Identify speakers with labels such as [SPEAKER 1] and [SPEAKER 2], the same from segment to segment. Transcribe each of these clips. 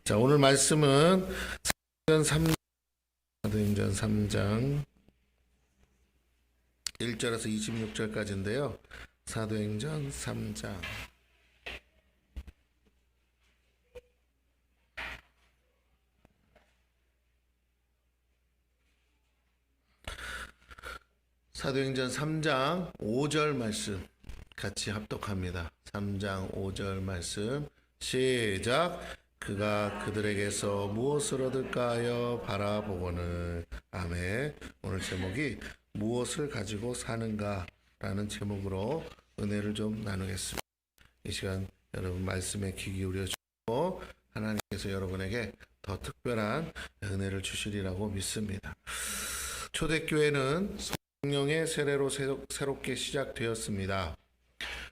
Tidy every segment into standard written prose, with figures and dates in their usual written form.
[SPEAKER 1] 자, 오늘 말씀은 사도행전 3장 1절에서 26절까지인데요. 사도행전 3장 사도행전 3장 5절 말씀 같이 합독합니다. 3장 5절 말씀 시작. 그가 그들에게서 무엇을 얻을까 하여 바라보고는. 아멘. 오늘 제목이 무엇을 가지고 사는가 라는 제목으로 은혜를 좀 나누겠습니다. 이 시간 여러분 말씀에 귀 기울여 주시고 하나님께서 여러분에게 더 특별한 은혜를 주시리라고 믿습니다. 초대교회는 성령의 세례로 새롭게 시작되었습니다.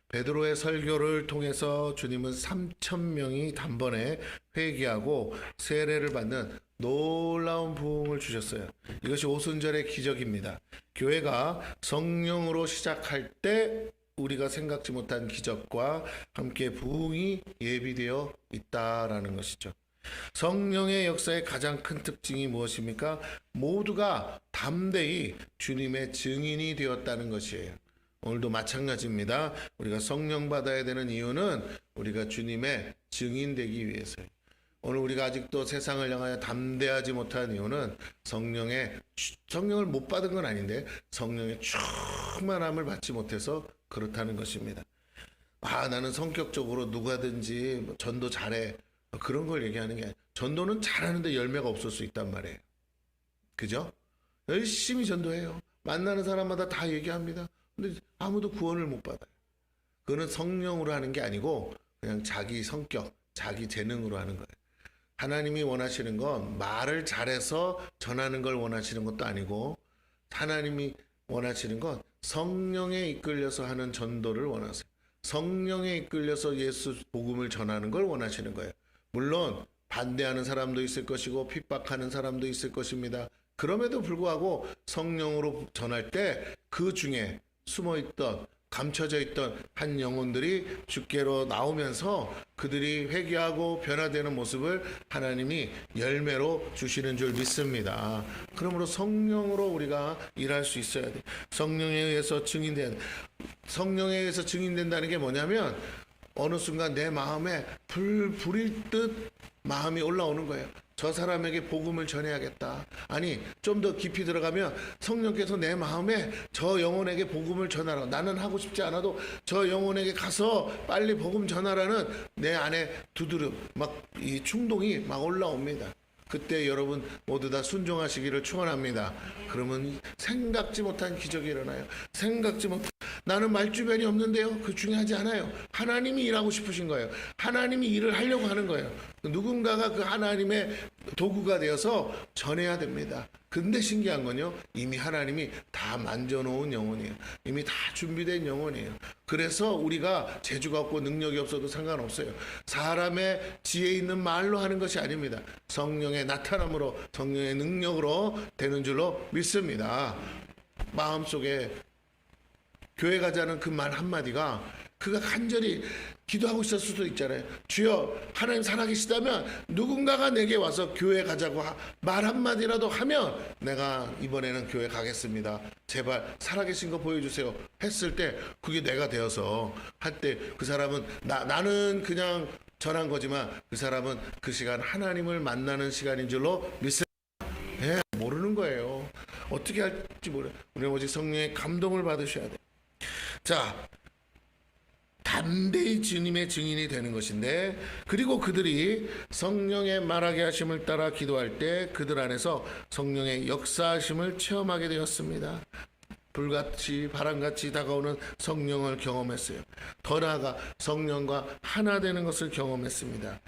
[SPEAKER 1] 베드로의 설교를 통해서 주님은 3,000명이 단번에 회개하고 세례를 받는 놀라운 부흥을 주셨어요. 이것이 오순절의 기적입니다. 교회가 성령으로 시작할 때 우리가 생각지 못한 기적과 함께 부흥이 예비되어 있다라는 것이죠. 성령의 역사의 가장 큰 특징이 무엇입니까? 모두가 담대히 주님의 증인이 되었다는 것이에요. 오늘도 마찬가지입니다. 우리가 성령 받아야 되는 이유는 우리가 주님의 증인 되기 위해서예요. 오늘 우리가 아직도 세상을 향하여 담대하지 못한 이유는 성령을 못 받은 건 아닌데 성령의 충만함을 받지 못해서 그렇다는 것입니다. 나는 성격적으로 누구든지 전도 잘해, 그런 걸 얘기하는 게 아니라 전도는 잘하는데 열매가 없을 수 있단 말이에요. 그죠? 열심히 전도해요. 만나는 사람마다 다 얘기합니다. 근데 아무도 구원을 못 받아요. 그거는 성령으로 하는 게 아니고 그냥 자기 성격, 자기 재능으로 하는 거예요. 하나님이 원하시는 건 말을 잘해서 전하는 걸 원하시는 것도 아니고, 하나님이 원하시는 건 성령에 이끌려서 하는 전도를 원하세요. 성령에 이끌려서 예수 복음을 전하는 걸 원하시는 거예요. 물론 반대하는 사람도 있을 것이고 핍박하는 사람도 있을 것입니다. 그럼에도 불구하고 성령으로 전할 때 그 중에 숨어있던, 감춰져 있던 한 영혼들이 주께로 나오면서 그들이 회개하고 변화되는 모습을 하나님이 열매로 주시는 줄 믿습니다. 그러므로 성령으로 우리가 일할 수 있어야 돼. 성령에 의해서 성령에 의해서 증인된다는 게 뭐냐면 어느 순간 내 마음에 불일 듯 마음이 올라오는 거예요. 저 사람에게 복음을 전해야겠다. 아니, 좀 더 깊이 들어가면 성령께서 내 마음에 저 영혼에게 복음을 전하라. 나는 하고 싶지 않아도 저 영혼에게 가서 빨리 복음 전하라는 내 안에 두드려 이 충동이 막 올라옵니다. 그때 여러분 모두 다 순종하시기를 축원합니다. 그러면 생각지 못한 기적이 일어나요. 나는 말주변이 없는데요. 그 중요하지 않아요. 하나님이 일하고 싶으신 거예요. 하나님이 일을 하려고 하는 거예요. 누군가가 그 하나님의 도구가 되어서 전해야 됩니다. 근데 신기한 건요, 이미 하나님이 다 만져놓은 영혼이에요. 이미 다 준비된 영혼이에요. 그래서 우리가 재주가 없고 능력이 없어도 상관없어요. 사람의 지혜 있는 말로 하는 것이 아닙니다. 성령의 나타남으로, 성령의 능력으로 되는 줄로 믿습니다. 마음속에 교회 가자는 그 말 한마디가 그가 간절히 기도하고 있을 수도 있잖아요. 주여, 하나님 살아계시다면 누군가가 내게 와서 교회 가자고 말 한마디라도 하면 내가 이번에는 교회 가겠습니다. 제발 살아계신 거 보여주세요. 했을 때 그게 내가 되어서 할 때 그 사람은 나는 그냥 전한 거지만 그 사람은 그 시간 하나님을 만나는 시간인 줄로 믿습니다. 모르는 거예요. 어떻게 할지 모르요. 우리는 오직 성령의 감동을 받으셔야 돼요. 자, 담대히 주님의 증인이 되는 것인데, 그리고 그들이 성령의 말하게 하심을 따라 기도할 때 그들 안에서 성령의 역사하심을 체험하게 되었습니다. 불같이 바람같이 다가오는 성령을 경험했어요. 더 나아가 성령과 하나 되는 것을 경험했습니다.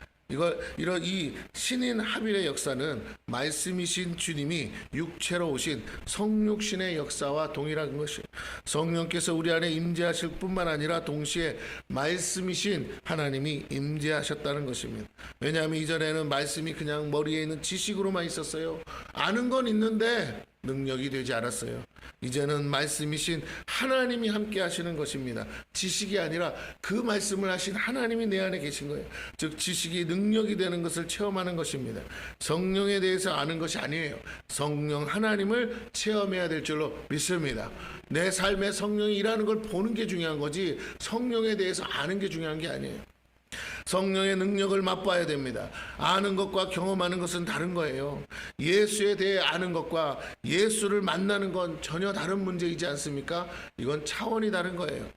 [SPEAKER 1] 이런 이 신인 하빌의 역사는 말씀이신 주님이 육체로 오신 성육신의 역사와 동일한 것이에요. 성령께서 우리 안에 임재하실 뿐만 아니라 동시에 말씀이신 하나님이 임재하셨다는 것입니다. 왜냐하면 이전에는 말씀이 그냥 머리에 있는 지식으로만 있었어요. 아는 건 있는데 능력이 되지 않았어요. 이제는 말씀이신 하나님이 함께 하시는 것입니다. 지식이 아니라 그 말씀을 하신 하나님이 내 안에 계신 거예요. 즉 지식이 능력이 되는 것을 체험하는 것입니다. 성령에 대해서 아는 것이 아니에요. 성령 하나님을 체험해야 될 줄로 믿습니다. 내 삶에 성령이 일하는 걸 보는 게 중요한 거지 성령에 대해서 아는 게 중요한 게 아니에요. 성령의 능력을 맛봐야 됩니다. 아는 것과 경험하는 것은 다른 거예요. 예수에 대해 아는 것과 예수를 만나는 건 전혀 다른 문제이지 않습니까? 이건 차원이 다른 거예요.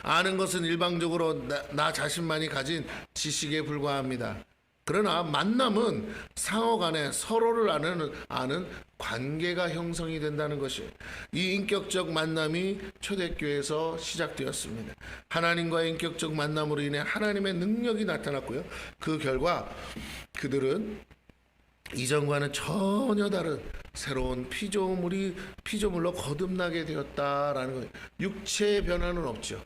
[SPEAKER 1] 아는 것은 일방적으로 나 자신만이 가진 지식에 불과합니다. 그러나 만남은 상호 간에 서로를 아는 관계가 형성이 된다는 것이 이 인격적 만남이 초대교회에서 시작되었습니다. 하나님과의 인격적 만남으로 인해 하나님의 능력이 나타났고요. 그 결과 그들은 이전과는 전혀 다른 새로운 피조물로 거듭나게 되었다라는 거예요. 육체의 변화는 없죠.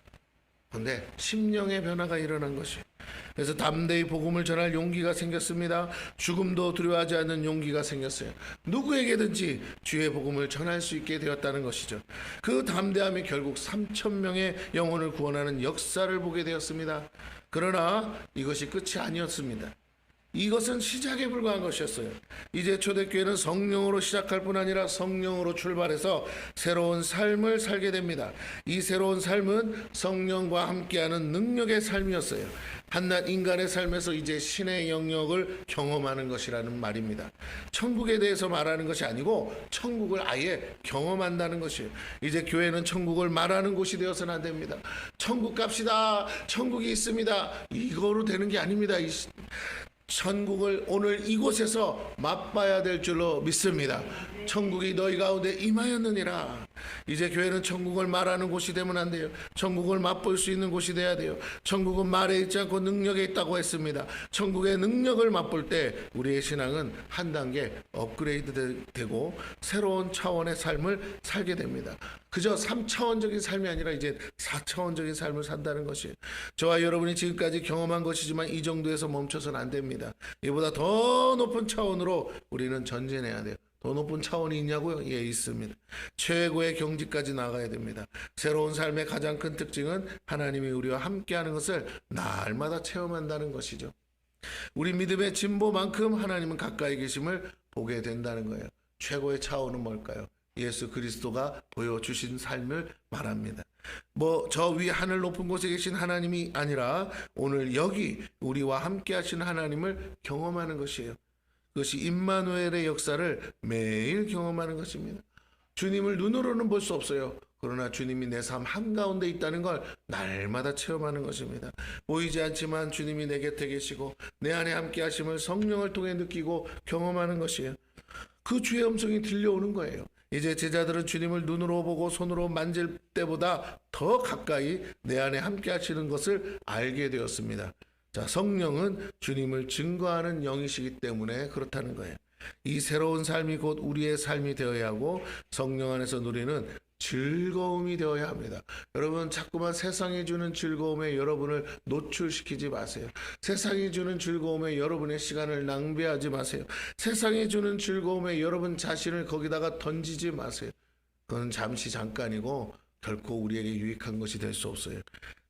[SPEAKER 1] 그런데 심령의 변화가 일어난 것이에요. 그래서 담대히 복음을 전할 용기가 생겼습니다. 죽음도 두려워하지 않는 용기가 생겼어요. 누구에게든지 주의 복음을 전할 수 있게 되었다는 것이죠. 그 담대함이 결국 3,000명의 영혼을 구원하는 역사를 보게 되었습니다. 그러나 이것이 끝이 아니었습니다. 이것은 시작에 불과한 것이었어요. 이제 초대교회는 성령으로 시작할 뿐 아니라 성령으로 출발해서 새로운 삶을 살게 됩니다. 이 새로운 삶은 성령과 함께하는 능력의 삶이었어요. 한낱 인간의 삶에서 이제 신의 영역을 경험하는 것이라는 말입니다. 천국에 대해서 말하는 것이 아니고 천국을 아예 경험한다는 것이에요. 이제 교회는 천국을 말하는 곳이 되어서는 안 됩니다. 천국 갑시다. 천국이 있습니다. 이거로 되는 게 아닙니다. 천국을 오늘 이곳에서 맛봐야 될 줄로 믿습니다. 천국이 너희 가운데 임하였느니라. 이제 교회는 천국을 말하는 곳이 되면 안 돼요. 천국을 맛볼 수 있는 곳이 돼야 돼요. 천국은 말에 있지 않고 능력에 있다고 했습니다. 천국의 능력을 맛볼 때 우리의 신앙은 한 단계 업그레이드 되고 새로운 차원의 삶을 살게 됩니다. 그저 3차원적인 삶이 아니라 이제 4차원적인 삶을 산다는 것이에요. 저와 여러분이 지금까지 경험한 것이지만 이 정도에서 멈춰서는 안 됩니다. 이보다 더 높은 차원으로 우리는 전진해야 돼요. 더 높은 차원이 있냐고요? 예, 있습니다. 최고의 경지까지 나가야 됩니다. 새로운 삶의 가장 큰 특징은 하나님이 우리와 함께하는 것을 날마다 체험한다는 것이죠. 우리 믿음의 진보만큼 하나님은 가까이 계심을 보게 된다는 거예요. 최고의 차원은 뭘까요? 예수 그리스도가 보여주신 삶을 말합니다. 저 위 하늘 높은 곳에 계신 하나님이 아니라 오늘 여기 우리와 함께 하시는 하나님을 경험하는 것이에요. 그것이 임마누엘의 역사를 매일 경험하는 것입니다. 주님을 눈으로는 볼 수 없어요. 그러나 주님이 내 삶 한가운데 있다는 걸 날마다 체험하는 것입니다. 보이지 않지만 주님이 내 곁에 계시고 내 안에 함께 하심을 성령을 통해 느끼고 경험하는 것이에요. 그 주의 음성이 들려오는 거예요. 이제 제자들은 주님을 눈으로 보고 손으로 만질 때보다 더 가까이 내 안에 함께 하시는 것을 알게 되었습니다. 자, 성령은 주님을 증거하는 영이시기 때문에 그렇다는 거예요. 이 새로운 삶이 곧 우리의 삶이 되어야 하고 성령 안에서 누리는 즐거움이 되어야 합니다. 여러분 자꾸만 세상이 주는 즐거움에 여러분을 노출시키지 마세요. 세상이 주는 즐거움에 여러분의 시간을 낭비하지 마세요. 세상이 주는 즐거움에 여러분 자신을 거기다가 던지지 마세요. 그건 잠시 잠깐이고 결코 우리에게 유익한 것이 될 수 없어요.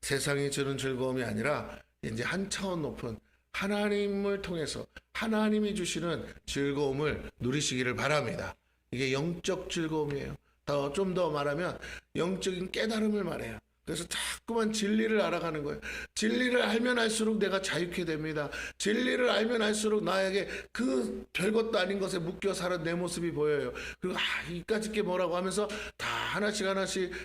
[SPEAKER 1] 세상이 주는 즐거움이 아니라 이제 한 차원 높은 하나님을 통해서 하나님이 주시는 즐거움을 누리시기를 바랍니다. 이게 영적 즐거움이에요. 좀 더 말하면 영적인 깨달음을 말해요. 그래서 자꾸만 진리를 알아가는 거예요. 진리를 알면 알수록 내가 자유케 됩니다. 진리를 알면 알수록 나에게 그 별것도 아닌 것에 묶여 사는 내 모습이 보여요. 그리고 이까짓 게 뭐라고 하면서 다 하나씩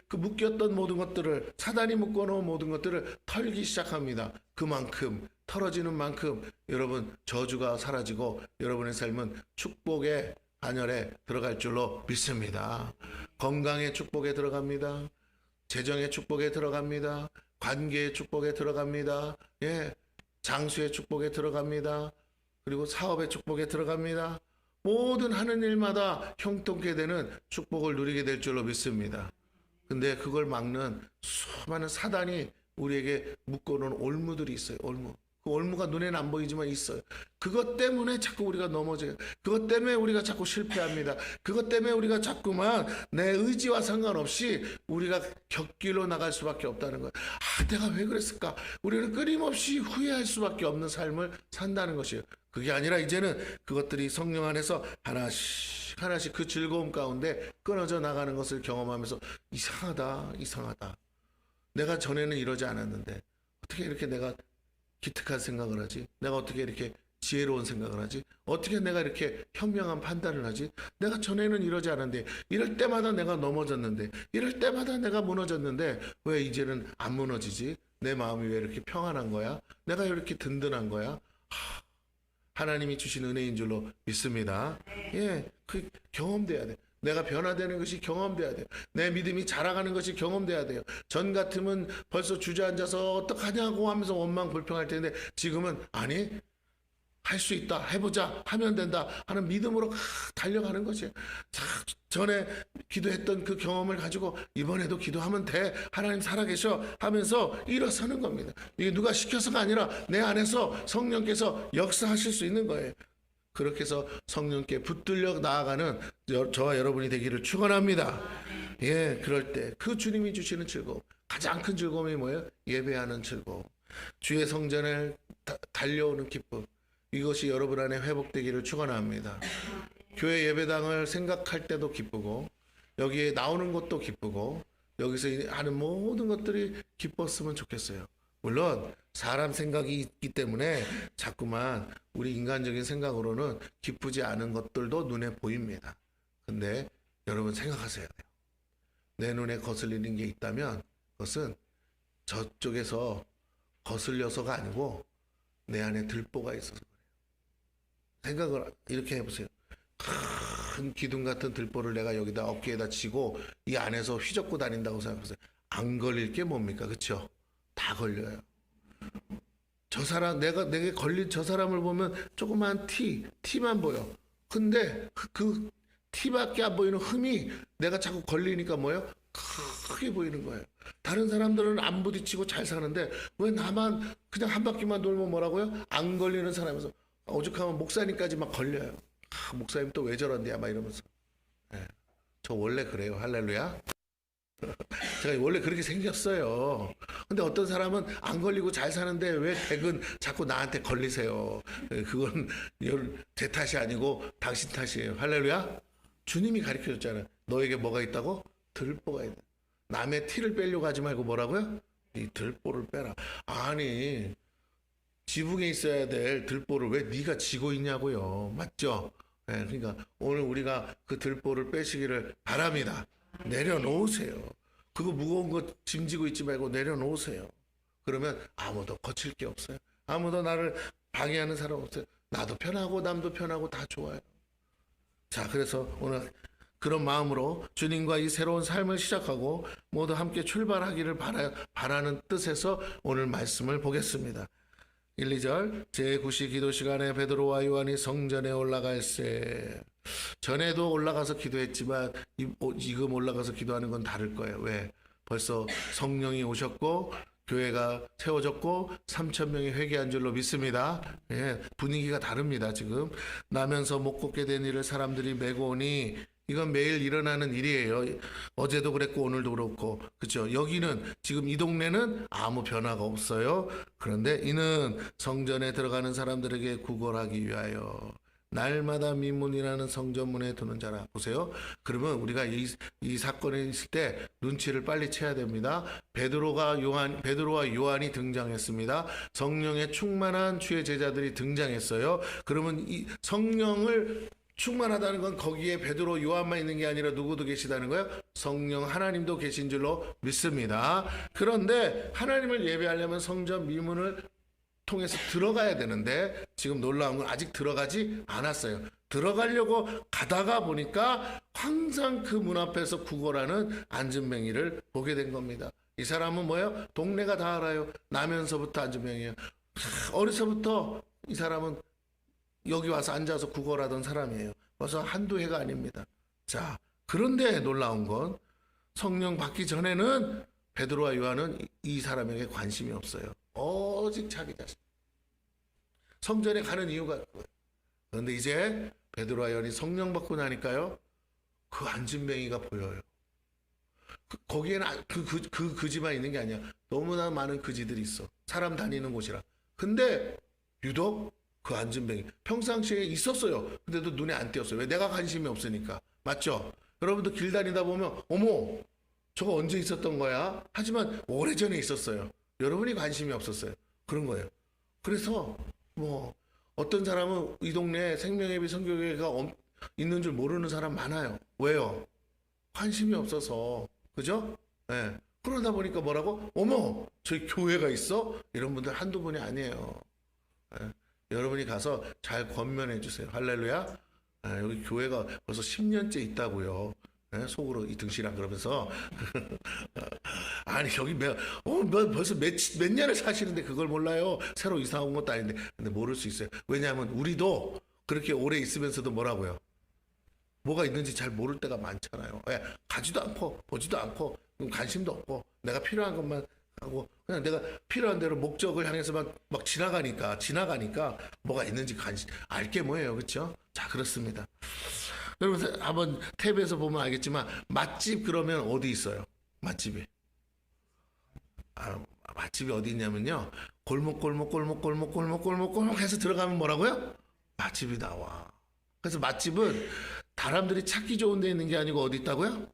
[SPEAKER 1] 그 묶였던 모든 것들을 사단이 묶어놓은 모든 것들을 털기 시작합니다. 그만큼 털어지는 만큼 여러분 저주가 사라지고 여러분의 삶은 축복의 반열에 들어갈 줄로 믿습니다. 건강의 축복에 들어갑니다. 재정의 축복에 들어갑니다. 관계의 축복에 들어갑니다. 예, 장수의 축복에 들어갑니다. 그리고 사업의 축복에 들어갑니다. 모든 하는 일마다 형통케 되는 축복을 누리게 될 줄로 믿습니다. 근데 그걸 막는 수많은 사단이 우리에게 묶어놓은 올무들이 있어요. 올무. 그 올무가 눈에는 안 보이지만 있어요. 그것 때문에 자꾸 우리가 넘어져요. 그것 때문에 우리가 자꾸 실패합니다. 그것 때문에 우리가 자꾸만 내 의지와 상관없이 우리가 곁길로 나갈 수밖에 없다는 거예요. 내가 왜 그랬을까? 우리는 끊임없이 후회할 수밖에 없는 삶을 산다는 것이에요. 그게 아니라 이제는 그것들이 성령 안에서 하나씩 하나씩 그 즐거움 가운데 끊어져 나가는 것을 경험하면서 이상하다. 내가 전에는 이러지 않았는데 어떻게 이렇게 내가 기특한 생각을 하지? 내가 어떻게 이렇게 지혜로운 생각을 하지? 어떻게 내가 이렇게 현명한 판단을 하지? 내가 전에는 이러지 않았는데, 이럴 때마다 내가 넘어졌는데, 이럴 때마다 내가 무너졌는데 왜 이제는 안 무너지지? 내 마음이 왜 이렇게 평안한 거야? 내가 왜 이렇게 든든한 거야? 하나님이 주신 은혜인 줄로 믿습니다. 그 경험돼야 돼. 내가 변화되는 것이 경험돼야 돼요. 내 믿음이 자라가는 것이 경험돼야 돼요. 전 같으면 벌써 주저앉아서 어떡하냐고 하면서 원망 불평할 텐데 지금은 아니, 할 수 있다, 해보자, 하면 된다 하는 믿음으로 달려가는 거지. 전에 기도했던 그 경험을 가지고 이번에도 기도하면 돼, 하나님 살아계셔 하면서 일어서는 겁니다. 이게 누가 시켜서가 아니라 내 안에서 성령께서 역사하실 수 있는 거예요. 그렇게 해서 성령께 붙들려 나아가는 저와 여러분이 되기를 축원합니다. 그럴 때 그 주님이 주시는 즐거움, 가장 큰 즐거움이 뭐예요? 예배하는 즐거움, 주의 성전을 달려오는 기쁨, 이것이 여러분 안에 회복되기를 축원합니다. 교회 예배당을 생각할 때도 기쁘고, 여기에 나오는 것도 기쁘고, 여기서 하는 모든 것들이 기뻤으면 좋겠어요. 물론 사람 생각이 있기 때문에 자꾸만 우리 인간적인 생각으로는 기쁘지 않은 것들도 눈에 보입니다. 근데 여러분 생각하셔야 돼요. 내 눈에 거슬리는 게 있다면 그것은 저쪽에서 거슬려서가 아니고 내 안에 들보가 있어서 그래요. 생각을 이렇게 해보세요. 큰 기둥 같은 들보를 내가 여기다 어깨에다 지고 이 안에서 휘젓고 다닌다고 생각하세요. 안 걸릴 게 뭡니까? 그렇죠? 다 걸려요. 저 사람, 내게 걸린 저 사람을 보면 조그만 티만 보여. 근데 그 티밖에 안 보이는 흠이 내가 자꾸 걸리니까 뭐예요? 크게 보이는 거예요. 다른 사람들은 안 부딪히고 잘 사는데 왜 나만 그냥 한 바퀴만 돌면 뭐라고요? 안 걸리는 사람에서 오죽하면 목사님까지 막 걸려요. 목사님 또 왜 저런데야 막 이러면서. 저 원래 그래요. 할렐루야. 제가 원래 그렇게 생겼어요. 근데 어떤 사람은 안 걸리고 잘 사는데 왜 대근 자꾸 나한테 걸리세요? 그건 제 탓이 아니고 당신 탓이에요. 할렐루야. 주님이 가르쳐줬잖아요. 너에게 뭐가 있다고? 들보가 있다. 남의 티를 빼려고 하지 말고 뭐라고요? 이 들보를 빼라. 아니, 지붕에 있어야 될 들보를 왜 네가 지고 있냐고요. 맞죠? 그러니까 오늘 우리가 그 들보를 빼시기를 바랍니다. 내려놓으세요. 그거 무거운 거 짐지고 있지 말고 내려놓으세요. 그러면 아무도 거칠 게 없어요. 아무도 나를 방해하는 사람 없어요. 나도 편하고 남도 편하고 다 좋아요. 자, 그래서 오늘 그런 마음으로 주님과 이 새로운 삶을 시작하고 모두 함께 출발하기를 바라는 뜻에서 오늘 말씀을 보겠습니다. 1, 2절 제9시 기도 시간에 베드로와 요한이 성전에 올라갈새. 전에도 올라가서 기도했지만 지금 올라가서 기도하는 건 다를 거예요. 왜? 벌써 성령이 오셨고 교회가 세워졌고 3,000명이 회개한 줄로 믿습니다. 분위기가 다릅니다. 지금 나면서 못 걷게 된 일을 사람들이 메고 오니 이건 매일 일어나는 일이에요. 어제도 그랬고 오늘도 그렇고, 그렇죠? 여기는 지금 이 동네는 아무 변화가 없어요. 그런데 이는 성전에 들어가는 사람들에게 구걸하기 위하여 날마다 민문이라는 성전문에 두는 자라. 보세요. 그러면 우리가 이 사건에 있을 때 눈치를 빨리 채야 됩니다. 베드로와 요한이 등장했습니다. 성령에 충만한 주의 제자들이 등장했어요. 그러면 이 성령을 충만하다는 건 거기에 베드로, 요한만 있는 게 아니라 누구도 계시다는 거예요? 성령 하나님도 계신 줄로 믿습니다. 그런데 하나님을 예배하려면 성전 미문을 통해서 들어가야 되는데 지금 놀라운 건 아직 들어가지 않았어요. 들어가려고 가다가 보니까 항상 그 문 앞에서 구걸하는 안진뱅이를 보게 된 겁니다. 이 사람은 뭐예요? 동네가 다 알아요. 나면서부터 안진뱅이에요. 어려서부터 이 사람은 여기 와서 앉아서 구걸하던 사람이에요. 벌써 한두 해가 아닙니다. 자, 그런데 놀라운 건 성령 받기 전에는 베드로와 요한은 이 사람에게 관심이 없어요. 오직 자기 자신. 성전에 가는 이유가 그거예요. 그런데 이제 베드로와 요한이 성령 받고 나니까요, 그 안진뱅이가 보여요. 거기에는 그 그지만 있는 게 아니야. 너무나 많은 그지들이 있어. 사람 다니는 곳이라. 근데 유독 그 안진뱅이 평상시에 있었어요. 근데도 눈에 안 띄었어요. 왜? 내가 관심이 없으니까. 맞죠? 여러분도 길 다니다 보면 어머 저거 언제 있었던 거야? 하지만 오래전에 있었어요. 여러분이 관심이 없었어요. 그런 거예요. 그래서 뭐 어떤 사람은 이 동네에 생명예비 선교회가 있는 줄 모르는 사람 많아요. 왜요? 관심이 없어서. 그죠? 예. 그러다 보니까 뭐라고? 어머 저기 교회가 있어? 이런 분들 한두 분이 아니에요. 예. 여러분이 가서 잘 권면해 주세요. 할렐루야. 예. 여기 교회가 벌써 10년째 있다고요. 예? 속으로 이 등신아 그러면서 아니 여기 벌써 몇 년을 사시는데 그걸 몰라요. 새로 이사 온 것도 아닌데. 근데 모를 수 있어요. 왜냐하면 우리도 그렇게 오래 있으면서도 뭐라고요? 뭐가 있는지 잘 모를 때가 많잖아요. 예, 가지도 않고 보지도 않고 관심도 없고 내가 필요한 것만 하고 그냥 내가 필요한 대로 목적을 향해서만 막 지나가니까 뭐가 있는지 알게 뭐예요. 그렇죠? 자, 그렇습니다. 여러분 한번 탭에서 보면 알겠지만 맛집 그러면 어디 있어요? 맛집이 맛집이 어디 있냐면요. 골목 해서 들어가면 뭐라고요? 맛집이 나와. 그래서 맛집은 사람들이 찾기 좋은 데 있는 게 아니고 어디 있다고요?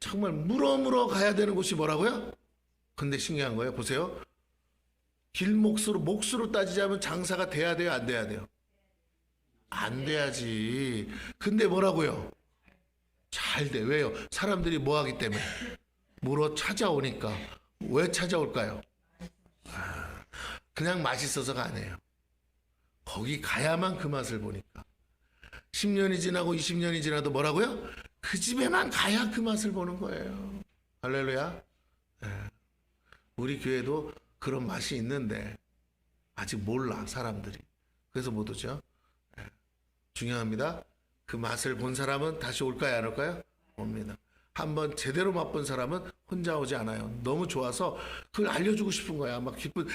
[SPEAKER 1] 정말 물어 가야 되는 곳이 뭐라고요? 근데 신기한 거예요. 보세요. 몫으로 따지자면 장사가 돼야 돼요? 안 돼야 돼요? 안 돼야지. 근데 뭐라고요? 잘 돼. 왜요? 사람들이 뭐 하기 때문에? 물어 찾아오니까. 왜 찾아올까요? 그냥 맛있어서가 아니에요. 거기 가야만 그 맛을 보니까. 10년이 지나고 20년이 지나도 뭐라고요? 그 집에만 가야 그 맛을 보는 거예요. 할렐루야. 네. 우리 교회도 그런 맛이 있는데 아직 몰라 사람들이. 그래서 못 오죠. 네. 중요합니다. 그 맛을 본 사람은 다시 올까요? 안 올까요? 옵니다. 한번 제대로 맛본 사람은 혼자 오지 않아요. 너무 좋아서 그걸 알려주고 싶은 거야. 막 기쁜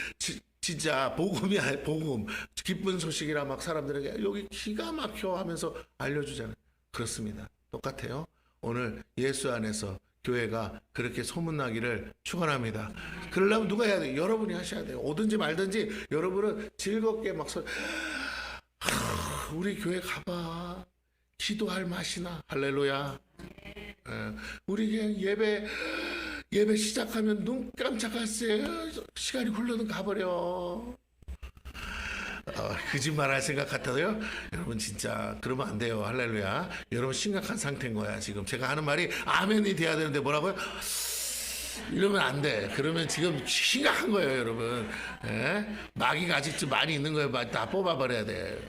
[SPEAKER 1] 진짜 복음이야. 복음 기쁜 소식이라 막 사람들에게 여기 기가 막혀 하면서 알려주잖아요. 그렇습니다. 똑같아요. 오늘 예수 안에서 교회가 그렇게 소문나기를 축원합니다. 그러려면 누가 해야 돼요? 여러분이 하셔야 돼요. 오든지 말든지 여러분은 즐겁게 막 우리 교회 가봐. 기도할 맛이나. 할렐루야. 우리 그냥 예배 시작하면 눈 깜짝할 새 시간이 훌러든 가버려. 거짓말할 생각 같아도요. 여러분 진짜 그러면 안 돼요. 할렐루야. 여러분 심각한 상태인 거야. 지금 제가 하는 말이 아멘이 돼야 되는데 뭐라고요? 이러면 안 돼. 그러면 지금 심각한 거예요, 여러분. 마귀가 아직 좀 많이 있는 거예요. 다 뽑아버려야 돼.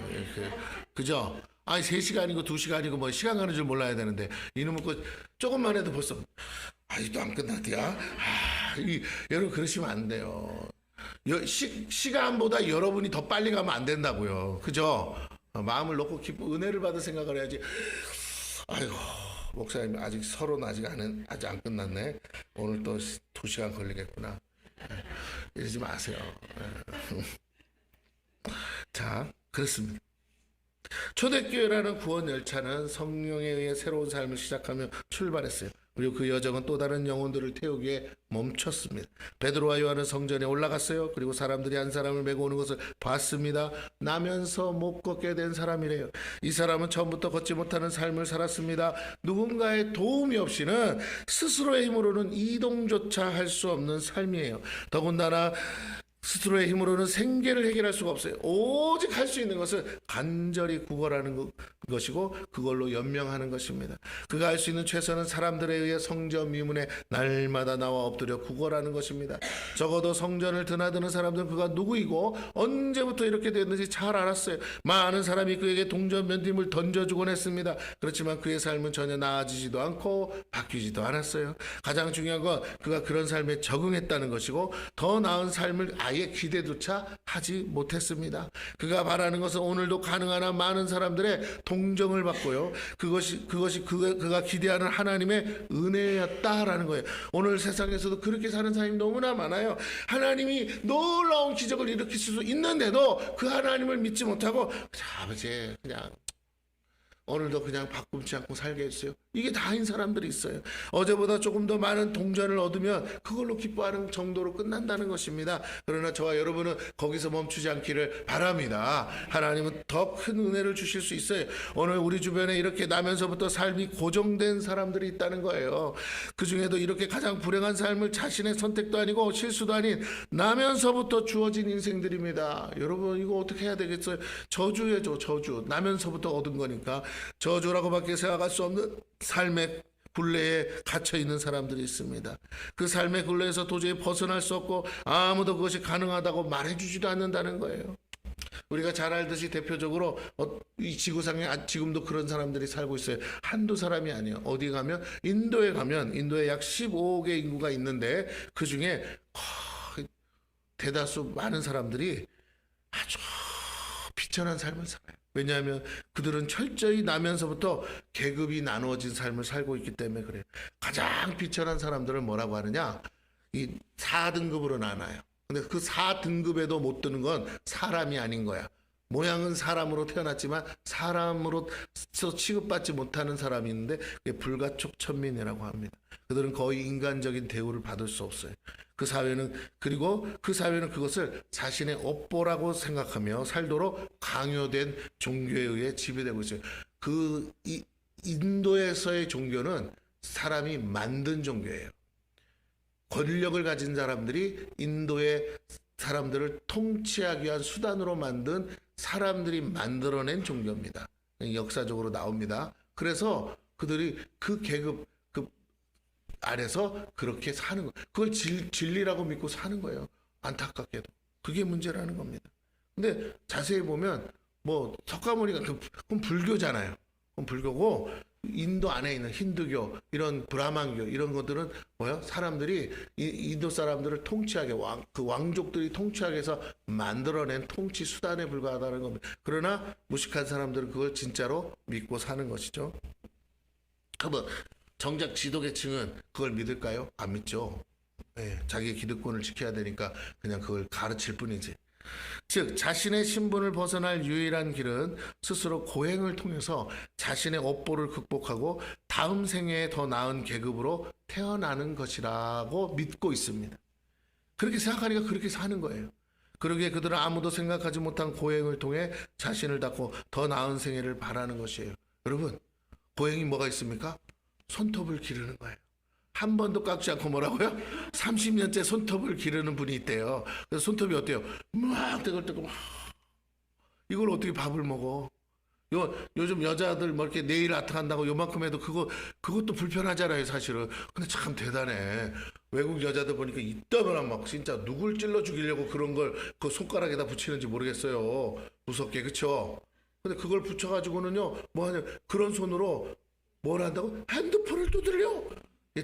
[SPEAKER 1] 그죠? 아니 3시간이고 2시간이고 뭐 시간 가는 줄 몰라야 되는데 이놈의 거 조금만 해도 벌써 아직도 안 끝났대야. 여러분 그러시면 안 돼요. 시간보다 여러분이 더 빨리 가면 안 된다고요. 그죠? 마음을 놓고 기쁘 은혜를 받을 생각을 해야지. 아이고 목사님 아직 서론 아직 안 끝났네. 오늘 또 2시간 걸리겠구나. 이러지 마세요. 자, 그렇습니다. 초대교회라는 구원 열차는 성령에 의해 새로운 삶을 시작하며 출발했어요. 그리고 그 여정은 또 다른 영혼들을 태우기 위해 멈췄습니다. 베드로와 요한은 성전에 올라갔어요. 그리고 사람들이 한 사람을 메고 오는 것을 봤습니다. 나면서 못 걷게 된 사람이래요. 이 사람은 처음부터 걷지 못하는 삶을 살았습니다. 누군가의 도움이 없이는 스스로의 힘으로는 이동조차 할 수 없는 삶이에요. 더군다나 스스로의 힘으로는 생계를 해결할 수가 없어요. 오직 할 수 있는 것은 간절히 구걸하는 것이고 그걸로 연명하는 것입니다. 그가 할 수 있는 최선은 사람들에 의해 성전 미문에 날마다 나와 엎드려 구걸하는 것입니다. 적어도 성전을 드나드는 사람들은 그가 누구이고 언제부터 이렇게 됐는지 잘 알았어요. 많은 사람이 그에게 동전 몇 팀을 던져주곤 했습니다. 그렇지만 그의 삶은 전혀 나아지지도 않고 바뀌지도 않았어요. 가장 중요한 건 그가 그런 삶에 적응했다는 것이고 더 나은 삶을 아예 기대조차 하지 못했습니다. 그가 바라는 것은 오늘도 가능한 한 많은 사람들의 동정을 받고요. 그것이 그가 기대하는 하나님의 은혜였다라는 거예요. 오늘 세상에서도 그렇게 사는 사람이 너무나 많아요. 하나님이 놀라운 기적을 일으킬 수 있는데도 그 하나님을 믿지 못하고 아버지 그냥 오늘도 그냥 바꿈치 않고 살게 해주세요. 이게 다인 사람들이 있어요. 어제보다 조금 더 많은 동전을 얻으면 그걸로 기뻐하는 정도로 끝난다는 것입니다. 그러나 저와 여러분은 거기서 멈추지 않기를 바랍니다. 하나님은 더 큰 은혜를 주실 수 있어요. 오늘 우리 주변에 이렇게 나면서부터 삶이 고정된 사람들이 있다는 거예요. 그 중에도 이렇게 가장 불행한 삶을 자신의 선택도 아니고 실수도 아닌 나면서부터 주어진 인생들입니다. 여러분 이거 어떻게 해야 되겠어요? 저주예요, 저주. 나면서부터 얻은 거니까. 저주라고밖에 생각할 수 없는 삶의 굴레에 갇혀 있는 사람들이 있습니다. 그 삶의 굴레에서 도저히 벗어날 수 없고 아무도 그것이 가능하다고 말해주지도 않는다는 거예요. 우리가 잘 알듯이 대표적으로 이 지구상에 지금도 그런 사람들이 살고 있어요. 한두 사람이 아니에요. 어디 가면 인도에 가면 인도에 약 15억의 인구가 있는데 그 중에 거의 대다수 많은 사람들이 아주 비천한 삶을 살아요. 왜냐하면 그들은 철저히 나면서부터 계급이 나누어진 삶을 살고 있기 때문에 그래요. 가장 비천한 사람들을 뭐라고 하느냐? 이 4등급으로 나눠요. 근데 그 4등급에도 못 드는 건 사람이 아닌 거야. 모양은 사람으로 태어났지만 사람으로서 취급받지 못하는 사람이 있는데 그게 불가촉 천민이라고 합니다. 그들은 거의 인간적인 대우를 받을 수 없어요. 그리고 그 사회는 그것을 자신의 업보라고 생각하며 살도록 강요된 종교에 의해 지배되고 있어요. 인도에서의 종교는 사람이 만든 종교예요. 권력을 가진 사람들이 인도의 사람들을 통치하기 위한 수단으로 만든 사람들이 만들어낸 종교입니다. 역사적으로 나옵니다. 그래서 그들이 그 계급 안에서 그렇게 사는 거예요. 그걸 진리라고 믿고 사는 거예요. 안타깝게도. 그게 문제라는 겁니다. 근데 자세히 보면 뭐 석가모니가 그건 불교잖아요. 그건 불교고 인도 안에 있는 힌두교, 이런 브라만교 이런 것들은 뭐요? 사람들이 인도 사람들을 통치하게 그 왕족들이 통치하게 해서 만들어낸 통치 수단에 불과하다는 겁니다. 그러나 무식한 사람들은 그걸 진짜로 믿고 사는 것이죠. 그러면 정작 지도계층은 그걸 믿을까요? 안 믿죠. 네, 자기의 기득권을 지켜야 되니까 그냥 그걸 가르칠 뿐이지. 즉 자신의 신분을 벗어날 유일한 길은 스스로 고행을 통해서 자신의 업보를 극복하고 다음 생애에 더 나은 계급으로 태어나는 것이라고 믿고 있습니다. 그렇게 생각하니까 그렇게 사는 거예요. 그러기에 그들은 아무도 생각하지 못한 고행을 통해 자신을 닦고 더 나은 생애를 바라는 것이에요. 여러분, 고행이 뭐가 있습니까? 손톱을 기르는 거예요. 한 번도 깎지 않고 뭐라고요? 30년째 손톱을 기르는 분이 있대요. 그래서 손톱이 어때요? 막 뜨글뜨글. 이걸 어떻게 밥을 먹어? 요즘 여자들 뭐 이렇게 네일 아트 한다고 요만큼 해도 그것도 불편하잖아요, 사실은. 근데 참 대단해. 외국 여자들 보니까 이따만한 막 진짜 누굴 찔러 죽이려고 그런 걸 그 손가락에다 붙이는지 모르겠어요. 무섭게, 그쵸? 근데 그걸 붙여가지고는요, 뭐 하냐, 그런 손으로 뭘 한다고? 핸드폰을 두드려.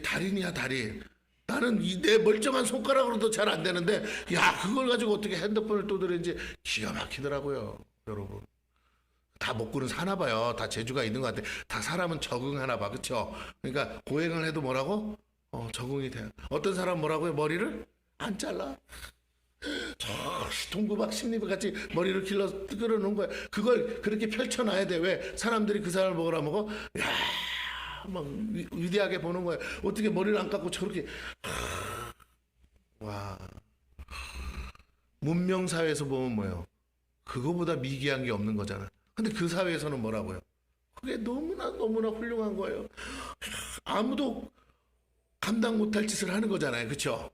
[SPEAKER 1] 달인이야, 달인. 나는 내 멀쩡한 손가락으로도 잘 안 되는데, 야, 그걸 가지고 어떻게 핸드폰을 두드리는지 기가 막히더라고요, 여러분. 다 먹고는 사나 봐요. 다 재주가 있는 것 같아. 다 사람은 적응하나 봐, 그쵸? 그러니까 고행을 해도 뭐라고? 적응이 돼요. 어떤 사람 뭐라고요? 머리를 안 잘라. 저 동구박 심리부 같이 머리를 끌어놓은 거야. 그걸 그렇게 펼쳐놔야 돼. 왜? 사람들이 그 사람을 먹으라 먹어? 야, 막 위대하게 보는 거야. 어떻게 머리를 안 깎고 저렇게. 와. 문명 사회에서 보면 뭐예요? 그거보다 미개한 게 없는 거잖아. 근데 그 사회에서는 뭐라고요? 그게 너무나 훌륭한 거예요. 아무도 감당 못할 짓을 하는 거잖아요. 그렇죠?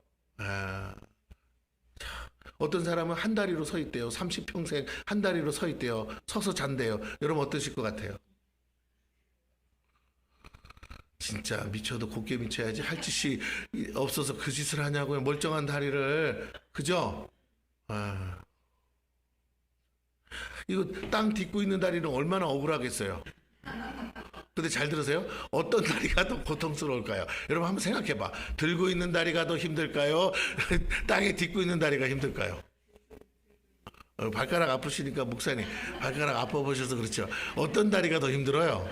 [SPEAKER 1] 어떤 사람은 한 다리로 서 있대요. 30평생 한 다리로 서 있대요. 서서 잔대요. 여러분 어떠실 것 같아요? 진짜 미쳐도 곱게 미쳐야지 할 짓이 없어서 그 짓을 하냐고요. 멀쩡한 다리를. 그죠? 이거 땅 딛고 있는 다리는 얼마나 억울하겠어요. 근데 잘 들으세요. 어떤 다리가 더 고통스러울까요? 여러분 한번 생각해봐. 들고 있는 다리가 더 힘들까요? 땅에 딛고 있는 다리가 힘들까요? 발가락 아프시니까 목사님 발가락 아파보셔서 그렇죠. 어떤 다리가 더 힘들어요?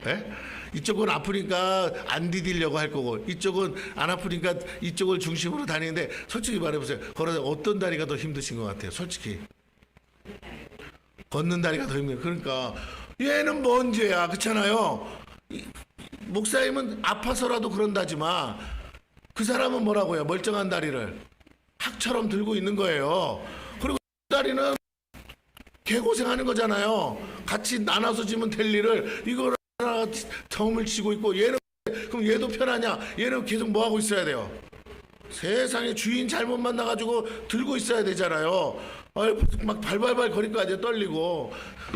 [SPEAKER 1] 네? 이쪽은 아프니까 안 디디려고 할 거고 이쪽은 안 아프니까 이쪽을 중심으로 다니는데 솔직히 말해보세요. 걸어서 어떤 다리가 더 힘드신 것 같아요? 솔직히 걷는 다리가 더 힘들어요. 그러니까 얘는 뭔 죄야, 그렇잖아요. 목사님은 아파서라도 그런다지만 그 사람은 뭐라고요? 멀쩡한 다리를 학처럼 들고 있는 거예요. 그리고 다리는 개고생하는 거잖아요. 같이 나눠서 지면 될 일을 이걸 하나 점을 치고 있고 얘는 그럼 얘도 편하냐? 얘는 계속 뭐 하고 있어야 돼요? 세상에 주인 잘못 만나가지고 들고 있어야 되잖아요. 막 발발발 거리까 이제 떨리고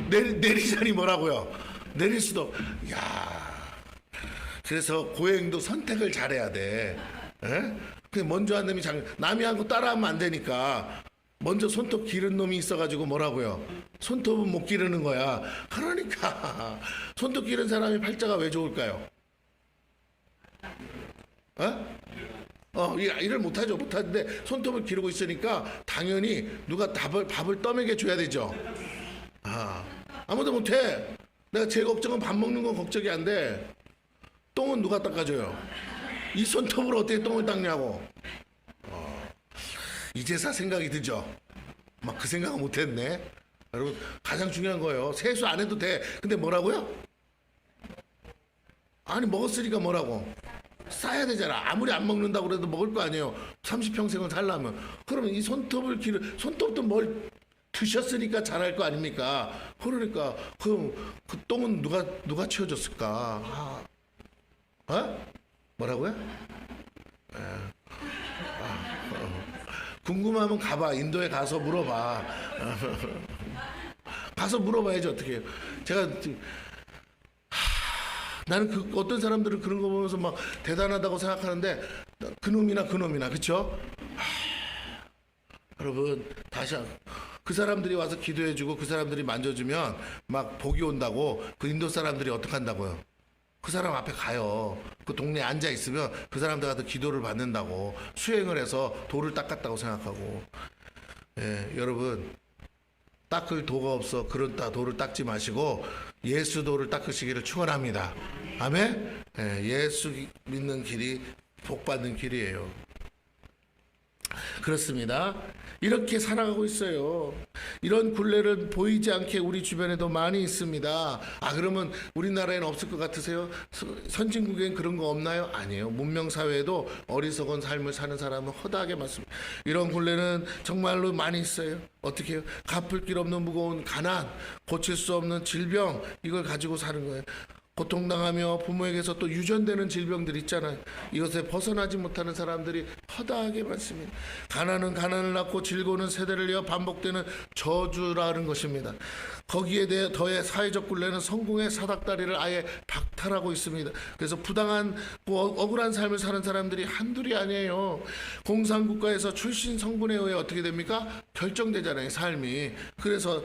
[SPEAKER 1] 내리자니 뭐라고요? 내릴 수도. 야, 그래서 고행도 선택을 잘해야 돼. 에? 그냥 먼저 한 놈이 남이 한 거 따라하면 안 되니까. 먼저 손톱 기른 놈이 있어가지고 뭐라고요? 손톱은 못 기르는 거야. 그러니까 손톱 기른 사람이 팔자가 왜 좋을까요? 일을 못하죠. 못하는데 손톱을 기르고 있으니까 당연히 누가 밥을 떠먹여 줘야 되죠. 아무도 못해. 내가 제 걱정은 밥 먹는 건 걱정이 안 돼. 똥은 누가 닦아줘요? 이 손톱으로 어떻게 똥을 닦냐고. 이제서 생각이 들죠. 막 그 생각은 못했네. 여러분 가장 중요한 거예요. 세수 안 해도 돼. 근데 뭐라고요? 아니 먹었으니까 뭐라고? 싸야 되잖아. 아무리 안 먹는다고 그래도 먹을 거 아니에요. 30평생을 살려면. 그러면 이 손톱도 뭘 드셨으니까 잘할 거 아닙니까? 그러니까 그 똥은 누가 치워줬을까? 뭐라고요? 궁금하면 가봐. 인도에 가서 물어봐. 가서 물어봐야지 어떻게 해요. 제가 나는 어떤 사람들은 그런 거 보면서 막 대단하다고 생각하는데 그놈이나 그쵸? 여러분 다시 그 사람들이 와서 기도해주고 그 사람들이 만져주면 막 복이 온다고 그 인도 사람들이 어떻게 한다고요? 그 사람 앞에 가요. 그 동네에 앉아 있으면 그 사람들 가서 기도를 받는다고 수행을 해서 돌을 닦았다고 생각하고. 여러분 닦을 도가 없어 그런 돌을 닦지 마시고 예수 도를 닦으시기를 축원합니다. 아멘. 예수 믿는 길이 복 받는 길이에요. 그렇습니다. 이렇게 살아가고 있어요. 이런 굴레를 보이지 않게 우리 주변에도 많이 있습니다. 그러면 우리나라에는 없을 것 같으세요? 선진국엔 그런 거 없나요? 아니에요. 문명사회에도 어리석은 삶을 사는 사람은 허다하게 많습니다. 이런 굴레는 정말로 많이 있어요. 어떻게 해요? 갚을 길 없는 무거운 가난, 고칠 수 없는 질병, 이걸 가지고 사는 거예요. 고통당하며 부모에게서 또 유전되는 질병들 있잖아요. 이것에 벗어나지 못하는 사람들이 허다하게 많습니다. 가난은 가난을 낳고 질고는 세대를 이어 반복되는 저주라는 것입니다. 거기에 대해 더해 사회적 굴레는 성공의 사닥다리를 아예 박탈하고 있습니다. 그래서 부당한 억울한 삶을 사는 사람들이 한둘이 아니에요. 공산국가에서 출신 성분에 의해 어떻게 됩니까? 결정되잖아요, 삶이. 그래서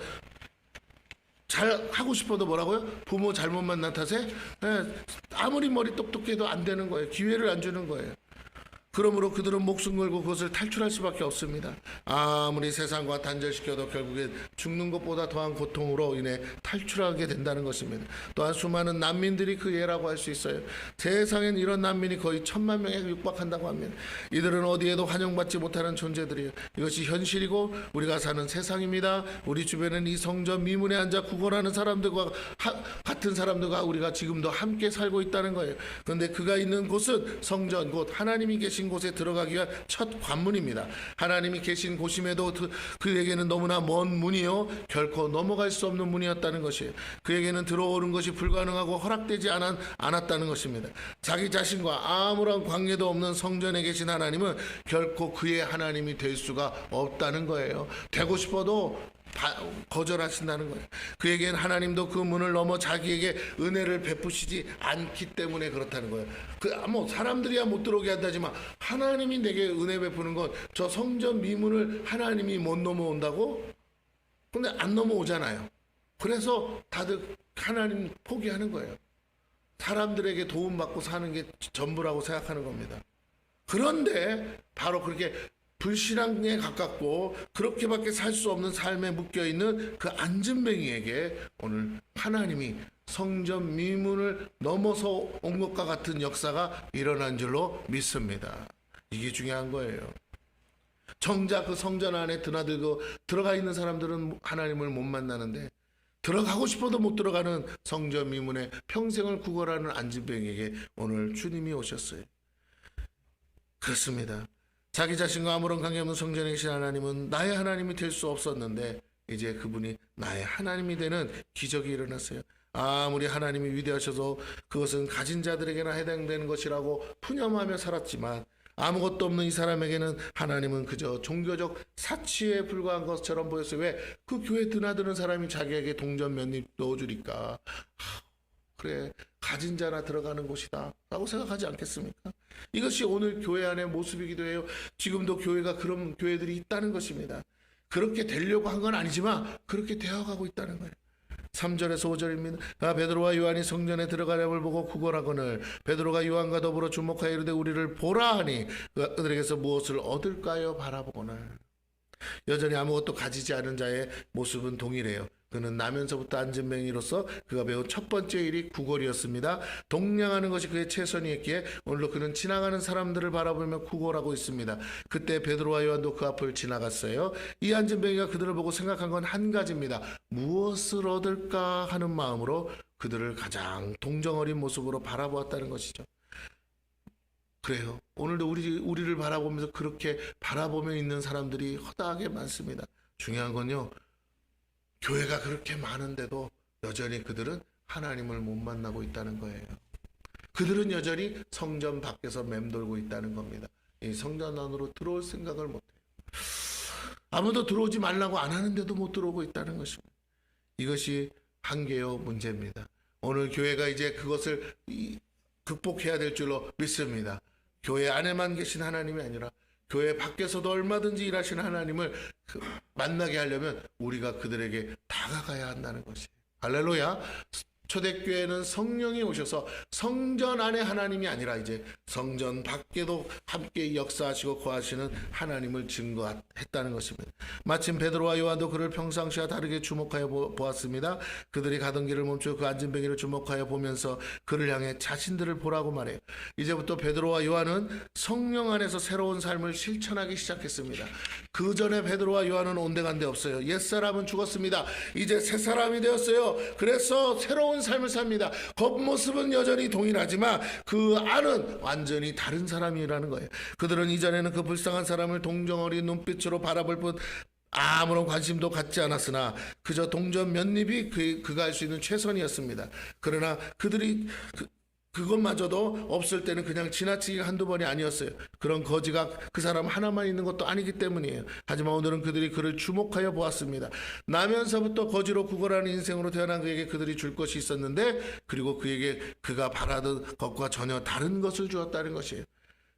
[SPEAKER 1] 잘 하고 싶어도 뭐라고요? 부모 잘못만 나타세? 아무리 머리 똑똑해도 안 되는 거예요. 기회를 안 주는 거예요. 그러므로 그들은 목숨 걸고 그것을 탈출할 수밖에 없습니다. 아무리 세상과 단절시켜도 결국엔 죽는 것보다 더한 고통으로 인해 탈출하게 된다는 것입니다. 또한 수많은 난민들이 그 예라고 할 수 있어요. 세상엔 이런 난민이 거의 1000만 명에 육박한다고 합니다. 이들은 어디에도 환영받지 못하는 존재들이에요. 이것이 현실이고 우리가 사는 세상입니다. 우리 주변엔 이 성전 미문에 앉아 구걸하는 사람들과 같은 사람들과 우리가 지금도 함께 살고 있다는 거예요. 그런데 그가 있는 곳은 성전, 곧 하나님이 계신 곳에 들어가기 위한 첫 관문입니다. 하나님이 계신 곳임에도 그에게는 너무나 먼 문이요 결코 넘어갈 수 없는 문이었다는 것이에요. 그에게는 들어오는 것이 불가능하고 허락되지 않았다는 것입니다. 자기 자신과 아무런 관계도 없는 성전에 계신 하나님은 결코 그의 하나님이 될 수가 없다는 거예요. 되고 싶어도 거절하신다는 거예요. 그에겐 하나님도 그 문을 넘어 자기에게 은혜를 베푸시지 않기 때문에 그렇다는 거예요. 뭐 사람들이야 못 들어오게 한다지만 하나님이 내게 은혜 베푸는 건 저 성전 미문을 하나님이 못 넘어온다고? 근데 안 넘어오잖아요. 그래서 다들 하나님 포기하는 거예요. 사람들에게 도움받고 사는 게 전부라고 생각하는 겁니다. 그런데 바로 그렇게 불신앙에 가깝고 그렇게밖에 살 수 없는 삶에 묶여있는 그 안진뱅이에게 오늘 하나님이 성전 미문을 넘어서 온 것과 같은 역사가 일어난 줄로 믿습니다. 이게 중요한 거예요. 정작 그 성전 안에 드나들고 들어가 있는 사람들은 하나님을 못 만나는데 들어가고 싶어도 못 들어가는 성전 미문에 평생을 구걸하는 안진뱅이에게 오늘 주님이 오셨어요. 그렇습니다. 자기 자신과 아무런 관계없는 성전에 계신 하나님은 나의 하나님이 될 수 없었는데 이제 그분이 나의 하나님이 되는 기적이 일어났어요. 아무리 하나님이 위대하셔서 그것은 가진 자들에게나 해당되는 것이라고 푸념하며 살았지만 아무것도 없는 이 사람에게는 하나님은 그저 종교적 사치에 불과한 것처럼 보였어요. 왜? 그 교회 드나드는 사람이 자기에게 동전 몇 입 넣어주니까 그래 가진 자나 들어가는 곳이다 라고 생각하지 않겠습니까? 이것이 오늘 교회 안의 모습이기도 해요. 지금도 교회가 그런 교회들이 있다는 것입니다. 그렇게 되려고 한 건 아니지만 그렇게 되어가고 있다는 거예요. 3절에서 5절입니다. 베드로와 요한이 성전에 들어가려을 보고 구걸하거늘 베드로가 요한과 더불어 주목하여 이르되 우리를 보라 하니 그들에게서 무엇을 얻을까요 바라보거늘. 여전히 아무것도 가지지 않은 자의 모습은 동일해요. 그는 나면서부터 안진뱅이로서 그가 배운 첫 번째 일이 구걸이었습니다. 동냥하는 것이 그의 최선이었기에 오늘도 그는 지나가는 사람들을 바라보며 구걸하고 있습니다. 그때 베드로와 요한도 그 앞을 지나갔어요. 이 안진뱅이가 그들을 보고 생각한 건 한 가지입니다. 무엇을 얻을까 하는 마음으로 그들을 가장 동정어린 모습으로 바라보았다는 것이죠. 그래요. 오늘도 우리를 바라보면서 그렇게 바라보며 있는 사람들이 허다하게 많습니다. 중요한 건요. 교회가 그렇게 많은데도 여전히 그들은 하나님을 못 만나고 있다는 거예요. 그들은 여전히 성전 밖에서 맴돌고 있다는 겁니다. 이 성전 안으로 들어올 생각을 못해요. 아무도 들어오지 말라고 안 하는데도 못 들어오고 있다는 것입니다. 이것이 한계요 문제입니다. 오늘 교회가 이제 그것을 극복해야 될 줄로 믿습니다. 교회 안에만 계신 하나님이 아니라 교회 밖에서도 얼마든지 일하시는 하나님을 만나게 하려면 우리가 그들에게 다가가야 한다는 것이에요. 할렐루야. 초대교회는 성령이 오셔서 성전 안에 하나님이 아니라 이제 성전 밖에도 함께 역사하시고 거하시는 하나님을 증거했다는 것입니다. 마침 베드로와 요한도 그를 평상시와 다르게 주목하여 보았습니다. 그들이 가던 길을 멈추어 그 안진뱅이를 주목하여 보면서 그를 향해 자신들을 보라고 말해요. 이제부터 베드로와 요한은 성령 안에서 새로운 삶을 실천하기 시작했습니다. 그 전에 베드로와 요한은 온데간데 없어요. 옛사람은 죽었습니다. 이제 새사람이 되었어요. 그래서 새로운 삶을 삽니다. 겉모습은 여전히 동일하지만 그 안은 완전히 다른 사람이라는 거예요. 그들은 이전에는 그 불쌍한 사람을 동정어린 눈빛으로 바라볼 뿐 아무런 관심도 갖지 않았으나 그저 동전 몇 입이 그가 할 수 있는 최선이었습니다. 그러나 그들이 그것마저도 없을 때는 그냥 지나치기가 한두 번이 아니었어요. 그런 거지가 그 사람 하나만 있는 것도 아니기 때문이에요. 하지만 오늘은 그들이 그를 주목하여 보았습니다. 나면서부터 거지로 구걸하는 인생으로 태어난 그에게 그들이 줄 것이 있었는데 그리고 그에게 그가 바라던 것과 전혀 다른 것을 주었다는 것이에요.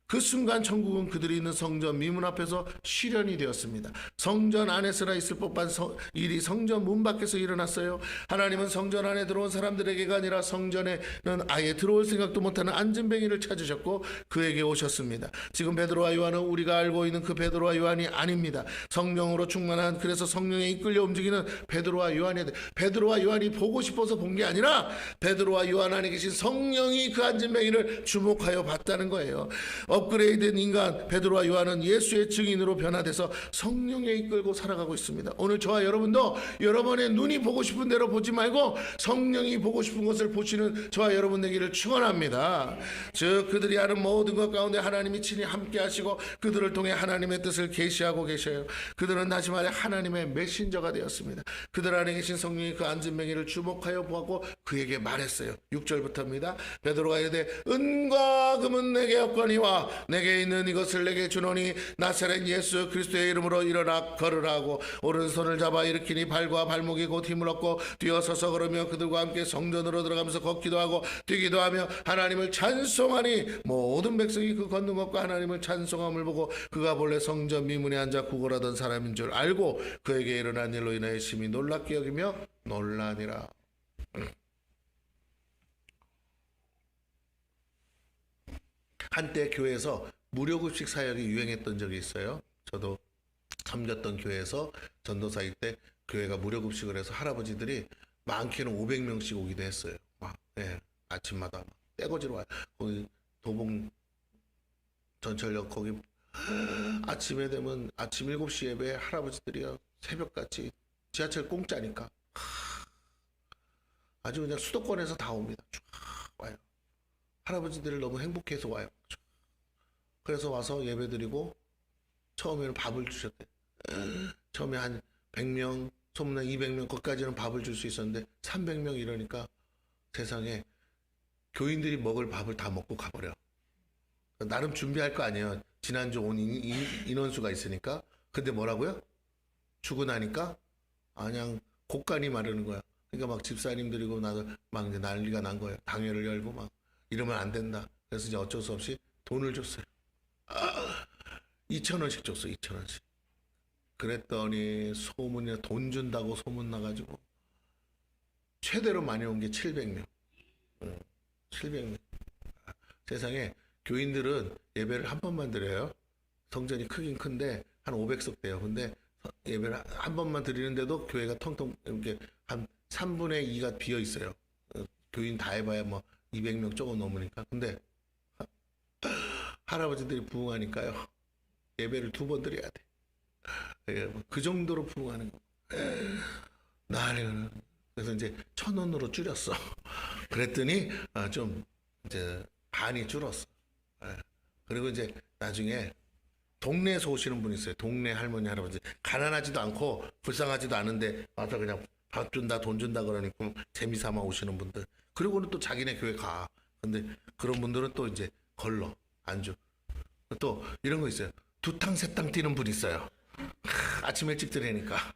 [SPEAKER 1] 그 순간 천국은 그들이 있는 성전 미문 앞에서 실현이 되었습니다. 성전 안에서나 있을 법한 일이 성전 문 밖에서 일어났어요. 하나님은 성전 안에 들어온 사람들에게가 아니라 성전에는 아예 들어올 생각도 못하는 안진뱅이를 찾으셨고 그에게 오셨습니다. 지금 베드로와 요한은 우리가 알고 있는 그 베드로와 요한이 아닙니다. 성령으로 충만한 그래서 성령에 이끌려 움직이는 베드로와 요한이 베드로와 요한이 보고 싶어서 본 게 아니라 베드로와 요한 안에 계신 성령이 그 안진뱅이를 주목하여 봤다는 거예요. 업그레이드된 인간 베드로와 요한은 예수의 증인으로 변화돼서 성령에 이끌고 살아가고 있습니다. 오늘 저와 여러분도 여러분의 눈이 보고 싶은 대로 보지 말고 성령이 보고 싶은 것을 보시는 저와 여러분 되기를 축원합니다. 즉 그들이 하는 모든 것 가운데 하나님이 친히 함께 하시고 그들을 통해 하나님의 뜻을 계시하고 계셔요. 그들은 다시 말해 하나님의 메신저가 되었습니다. 그들 안에 계신 성령이 그 안진뱅이를 주목하여 보았고 그에게 말했어요. 6절부터입니다. 베드로가 이르되 은과 금은 내게 없거니와 일어나 내게 있는 이것을 내게 주노니 나사렛 예수 그리스도의 이름으로 일어나 걸으라고 오른손을 잡아 일으키니 발과 발목이 곧 힘을 얻고 뛰어서서 걸으며 그들과 함께 성전으로 들어가면서 걷기도 하고 뛰기도 하며 하나님을 찬송하니 모든 백성이 그 걷는 것과 하나님을 찬송함을 보고 그가 본래 성전 미문에 앉아 구걸하던 사람인 줄 알고 그에게 일어난 일로 인하여 심히 놀랍게 여기며 놀라니라. 한때 교회에서 무료급식 사역이 유행했던 적이 있어요. 저도 섬겼던 교회에서 전도사일 때 교회가 무료급식을 해서 할아버지들이 많게는 500명씩 오기도 했어요. 네, 아침마다 떼거지로 와요. 거기 도봉 전철역 거기 아침에 되면 아침 7시 예배에 할아버지들이요 새벽같이 지하철 공짜니까 아주 그냥 수도권에서 다 옵니다. 쫙 와요. 할아버지들이 너무 행복해서 와요. 그래서 와서 예배드리고 처음에는 밥을 주셨대. 처음에 한 100명, 소문난 200명 거기까지는 밥을 줄 수 있었는데 300명 이러니까 세상에 교인들이 먹을 밥을 다 먹고 가버려. 나름 준비할 거 아니에요. 지난주 온 인원수가 있으니까. 근데 뭐라고요? 주고 나니까 그냥 곡간이 마르는 거야. 그러니까 막 집사님들이고 나도 막 이제 난리가 난 거예요. 당회를 열고 막 이러면 안 된다. 그래서 이제 어쩔 수 없이 돈을 줬어요. 2,000원씩 줬어. 2,000원씩. 그랬더니 소문이 돈 준다고 소문 나가지고 최대로 많이 온 게 700명. 700명. 세상에 교인들은 예배를 한 번만 드려요. 성전이 크긴 큰데 한 500석 돼요. 근데 예배를 한 번만 드리는데도 교회가 텅텅 이렇게 한 3분의 2가 비어 있어요. 교인 다 해봐야 뭐 200명 조금 넘으니까. 근데 할아버지들이 부흥하니까요. 예배를 2번 드려야 돼. 그 정도로 부흥하는 거. 나는 그래서 이제 1,000원으로 줄였어. 그랬더니 좀 이제 반이 줄었어. 그리고 이제 나중에 동네에서 오시는 분이 있어요. 동네 할머니 할아버지 가난하지도 않고 불쌍하지도 않은데 와서 그냥 밥 준다 돈 준다 그러니까 재미삼아 오시는 분들. 그리고는 또 자기네 교회 가. 근데 그런 분들은 또 이제 걸러 안주. 또 이런 거 있어요. 2탕 3탕 뛰는 분 있어요. 아침 일찍 들으니까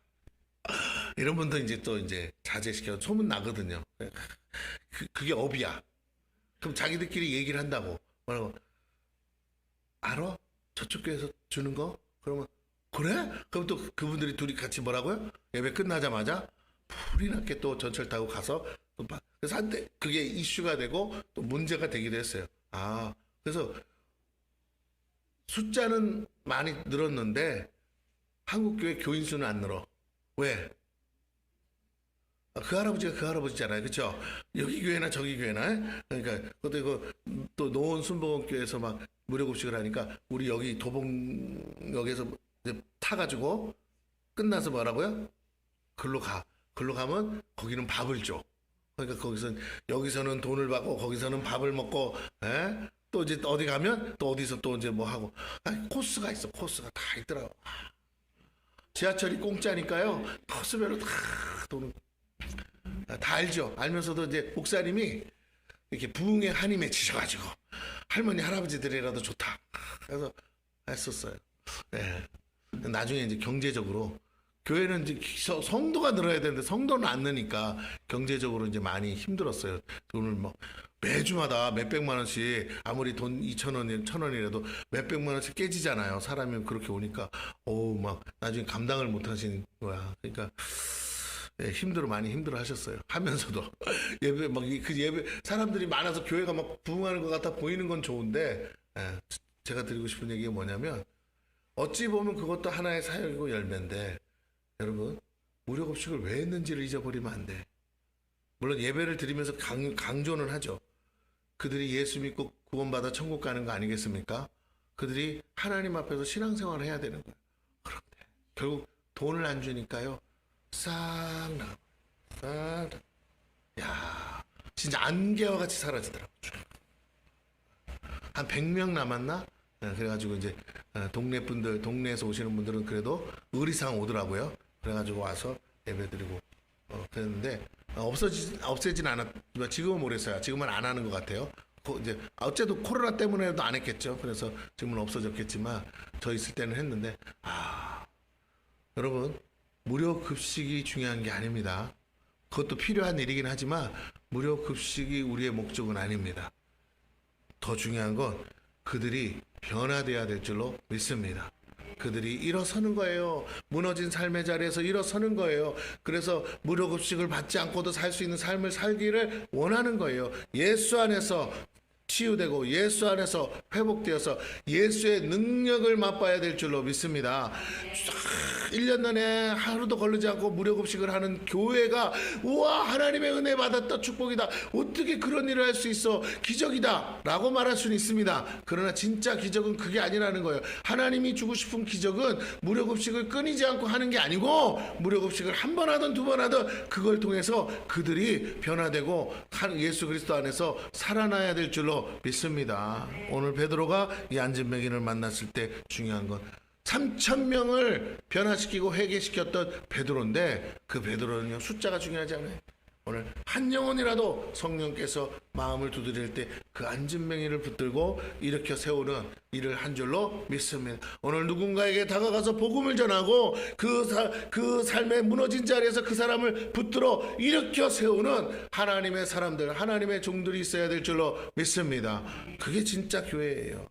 [SPEAKER 1] 이런 분들 이제 또 이제 자제시켜 소문 나거든요. 그게 업이야. 그럼 자기들끼리 얘기를 한다고. 뭐라고? 알아? 저쪽 교회에서 주는 거? 그러면 그래? 그럼 또 그분들이 둘이 같이 뭐라고요? 예배 끝나자마자 불이 났게 또 전철 타고 가서 또 그래서 한때 그게 이슈가 되고 또 문제가 되기도 했어요. 그래서 숫자는 많이 늘었는데 한국교회 교인 수는 안 늘어. 왜? 그 할아버지가 그 할아버지잖아요. 그렇죠? 여기 교회나 저기 교회나. 그러니까 그것도 또 노원 순복음교회에서 막 무료급식을 하니까 우리 여기 도봉역에서 이제 타가지고 끝나서 뭐라고요? 글로 가. 글로 가면 거기는 밥을 줘. 그러니까 여기서는 돈을 받고 거기서는 밥을 먹고 또 이제 어디 가면 또 어디서 또 이제 뭐 하고 코스가 있어. 코스가 다 있더라고. 지하철이 공짜니까요. 코스별로 다 돈을 다 알죠. 알면서도 이제 목사님이 이렇게 부흥에 한이 맺히셔가지고 할머니 할아버지들이라도 좋다. 그래서 했었어요. 네. 나중에 이제 경제적으로 교회는 이제 성도가 늘어야 되는데 성도는 안 느니까 경제적으로 이제 많이 힘들었어요. 돈을 막 매주마다 몇백만 원씩 아무리 돈 2,000원, 1,000원이라도 몇백만 원씩 깨지잖아요. 사람이 그렇게 오니까 막 나중에 감당을 못 하시는 거야. 그러니까 많이 힘들어 하셨어요. 하면서도 예배 그 예배 사람들이 많아서 교회가 막 부흥하는 것 같아 보이는 건 좋은데 제가 드리고 싶은 얘기가 뭐냐면 어찌 보면 그것도 하나의 사역이고 열매인데 여러분 무료급식을 왜 했는지를 잊어버리면 안 돼. 물론 예배를 드리면서 강조는 하죠. 그들이 예수 믿고 구원받아 천국 가는 거 아니겠습니까? 그들이 하나님 앞에서 신앙생활을 해야 되는 거예요. 그런데 결국 돈을 안 주니까요. 싹 나가. 야, 진짜 안개와 같이 사라지더라고. 한 100명 남았나? 그래가지고 이제 동네 분들, 동네에서 오시는 분들은 그래도 의리상 오더라고요. 그래가지고 와서 예배드리고 그랬는데 없애진 않았지만 지금은 모르겠어요. 지금은 안 하는 것 같아요. 이제 어째도 코로나 때문에도 안 했겠죠. 그래서 지금은 없어졌겠지만 저 있을 때는 했는데 여러분 무료 급식이 중요한 게 아닙니다. 그것도 필요한 일이긴 하지만 무료 급식이 우리의 목적은 아닙니다. 더 중요한 건 그들이 변화되어야 될 줄로 믿습니다. 그들이 일어서는 거예요. 무너진 삶의 자리에서 일어서는 거예요. 그래서 무료급식을 받지 않고도 살 수 있는 삶을 살기를 원하는 거예요. 예수 안에서 치유되고 예수 안에서 회복되어서 예수의 능력을 맛봐야 될 줄로 믿습니다. 1년 내내 하루도 걸리지 않고 무료급식을 하는 교회가 우와 하나님의 은혜 받았다 축복이다 어떻게 그런 일을 할 수 있어 기적이다 라고 말할 수는 있습니다. 그러나 진짜 기적은 그게 아니라는 거예요. 하나님이 주고 싶은 기적은 무료급식을 끊이지 않고 하는 게 아니고 무료급식을 한 번 하든 두 번 하든 그걸 통해서 그들이 변화되고 예수 그리스도 안에서 살아나야 될 줄로 믿습니다. 오늘 베드로가 이 안진뱅이를 만났을 때 중요한 건 3,000명을 변화시키고 회개시켰던 베드로인데 그 베드로는요 숫자가 중요하지 않아요. 오늘 한 영혼이라도 성령께서 마음을 두드릴 때 그 안진뱅이를 붙들고 일으켜 세우는 일을 한 줄로 믿습니다. 오늘 누군가에게 다가가서 복음을 전하고 그 삶의 무너진 자리에서 그 사람을 붙들어 일으켜 세우는 하나님의 사람들, 하나님의 종들이 있어야 될 줄로 믿습니다. 그게 진짜 교회예요.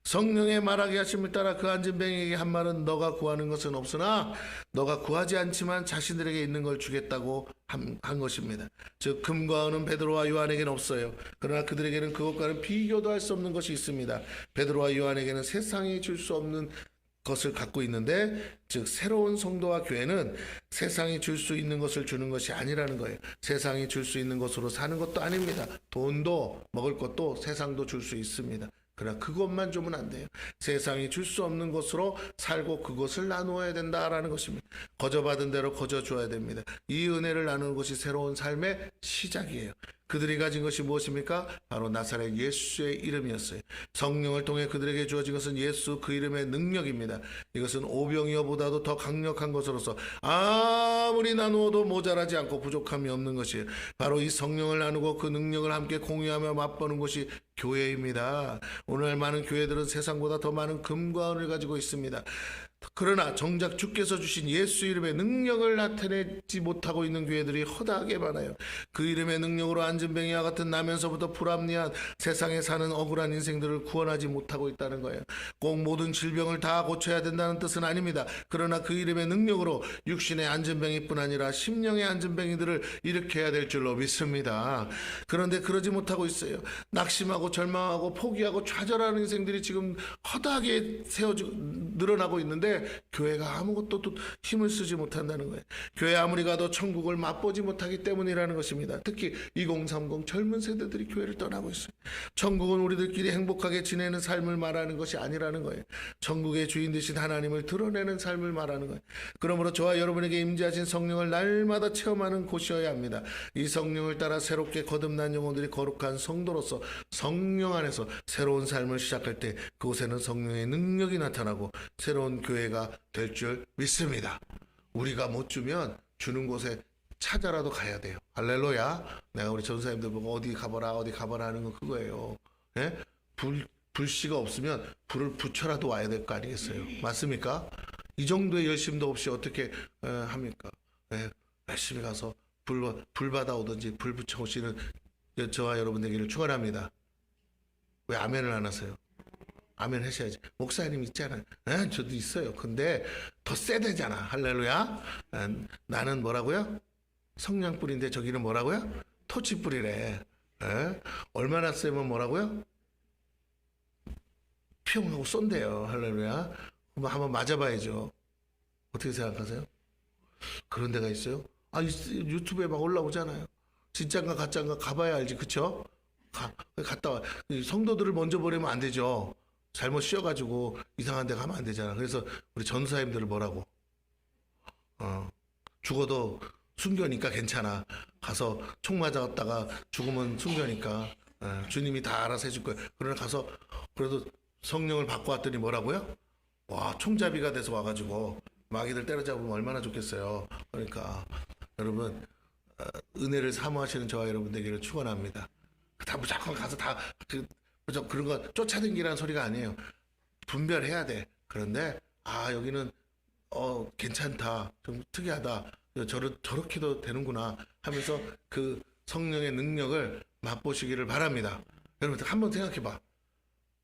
[SPEAKER 1] 성령의 말하게 하심을 따라 그 안진뱅이에게 한 말은 너가 구하는 것은 없으나 너가 구하지 않지만 자신들에게 있는 걸 주겠다고 한 것입니다. 즉 금과 은은 베드로와 요한에게는 없어요. 그러나 그들에게는 그것과는 비교도 할 수 없는 것이 있습니다. 베드로와 요한에게는 세상이 줄 수 없는 것을 갖고 있는데 즉 새로운 성도와 교회는 세상이 줄 수 있는 것을 주는 것이 아니라는 거예요. 세상이 줄 수 있는 것으로 사는 것도 아닙니다. 돈도 먹을 것도 세상도 줄 수 있습니다. 그러나 그것만 주면 안 돼요. 세상이 줄 수 없는 것으로 살고 그것을 나누어야 된다라는 것입니다. 거저 받은 대로 거저 주어야 됩니다. 이 은혜를 나누는 것이 새로운 삶의 시작이에요. 그들이 가진 것이 무엇입니까? 바로 나사렛 예수의 이름이었어요. 성령을 통해 그들에게 주어진 것은 예수 그 이름의 능력입니다. 이것은 오병이어보다도 더 강력한 것으로서 아무리 나누어도 모자라지 않고 부족함이 없는 것이에요. 바로 이 성령을 나누고 그 능력을 함께 공유하며 맛보는 것이 교회입니다. 오늘 많은 교회들은 세상보다 더 많은 금과 은을 가지고 있습니다. 그러나 정작 주께서 주신 예수 이름의 능력을 나타내지 못하고 있는 교회들이 허다하게 많아요. 그 이름의 능력으로 안진뱅이와 같은 나면서부터 불합리한 세상에 사는 억울한 인생들을 구원하지 못하고 있다는 거예요. 꼭 모든 질병을 다 고쳐야 된다는 뜻은 아닙니다. 그러나 그 이름의 능력으로 육신의 안진뱅이뿐 아니라 심령의 안진뱅이들을 일으켜야 될 줄로 믿습니다. 그런데 그러지 못하고 있어요. 낙심하고 절망하고 포기하고 좌절하는 인생들이 지금 허다하게 늘어나고 있는데 교회가 아무것도 힘을 쓰지 못한다는 거예요. 교회 아무리 가도 천국을 맛보지 못하기 때문이라는 것입니다. 특히 2030 젊은 세대들이 교회를 떠나고 있어요. 천국은 우리들끼리 행복하게 지내는 삶을 말하는 것이 아니라는 거예요. 천국의 주인 되신 하나님을 드러내는 삶을 말하는 거예요. 그러므로 저와 여러분에게 임재하신 성령을 날마다 체험하는 곳이어야 합니다. 이 성령을 따라 새롭게 거듭난 영혼들이 거룩한 성도로서 성령 안에서 새로운 삶을 시작할 때 그곳에는 성령의 능력이 나타나고 새로운 교회가 될 줄 믿습니다. 우리가 못 주면 주는 곳에 찾아라도 가야 돼요. 할렐루야. 내가 우리 전사님들 보고 어디 가봐라 하는 건 그거예요. 예? 불씨가 없으면 불을 붙여라도 와야 될 거 아니겠어요? 맞습니까? 이 정도의 열심도 없이 어떻게 합니까? 예? 열심히 가서 불 받아오든지 불 붙여오시는 저와 여러분 되기를 축원합니다. 왜 아멘을 안 하세요? 아멘 하셔야지. 목사님 있잖아요. 저도 있어요. 근데 더 세대잖아. 할렐루야. 나는 뭐라고요? 성냥불인데 저기는 뭐라고요? 토치불이래. 얼마나 세면 뭐라고요? 피용하고 쏜대요. 할렐루야. 한번 맞아봐야죠. 어떻게 생각하세요? 그런 데가 있어요? 유튜브에 막 올라오잖아요. 진짜인가 가짜인가 가봐야 알지. 그쵸? 갔다 와. 성도들을 먼저 보내면 안 되죠. 잘못 쉬어가지고 이상한 데 가면 안 되잖아. 그래서 우리 전사님들을 뭐라고? 죽어도 순교니까 괜찮아. 가서 총 맞았다가 죽으면 순교니까 주님이 다 알아서 해줄 거예요. 그러나 가서 그래도 성령을 받고 왔더니 뭐라고요? 와, 총잡이가 돼서 와가지고 마귀들 때려잡으면 얼마나 좋겠어요. 그러니까 여러분 은혜를 사모하시는 저와 여러분 되기를 축원합니다. 다 무조건 가서 다 그런 거 쫓아다니라는 소리가 아니에요. 분별해야 돼. 그런데 여기는 괜찮다, 좀 특이하다, 저렇게도 되는구나 하면서 그 성령의 능력을 맛보시기를 바랍니다. 여러분 한번 생각해봐.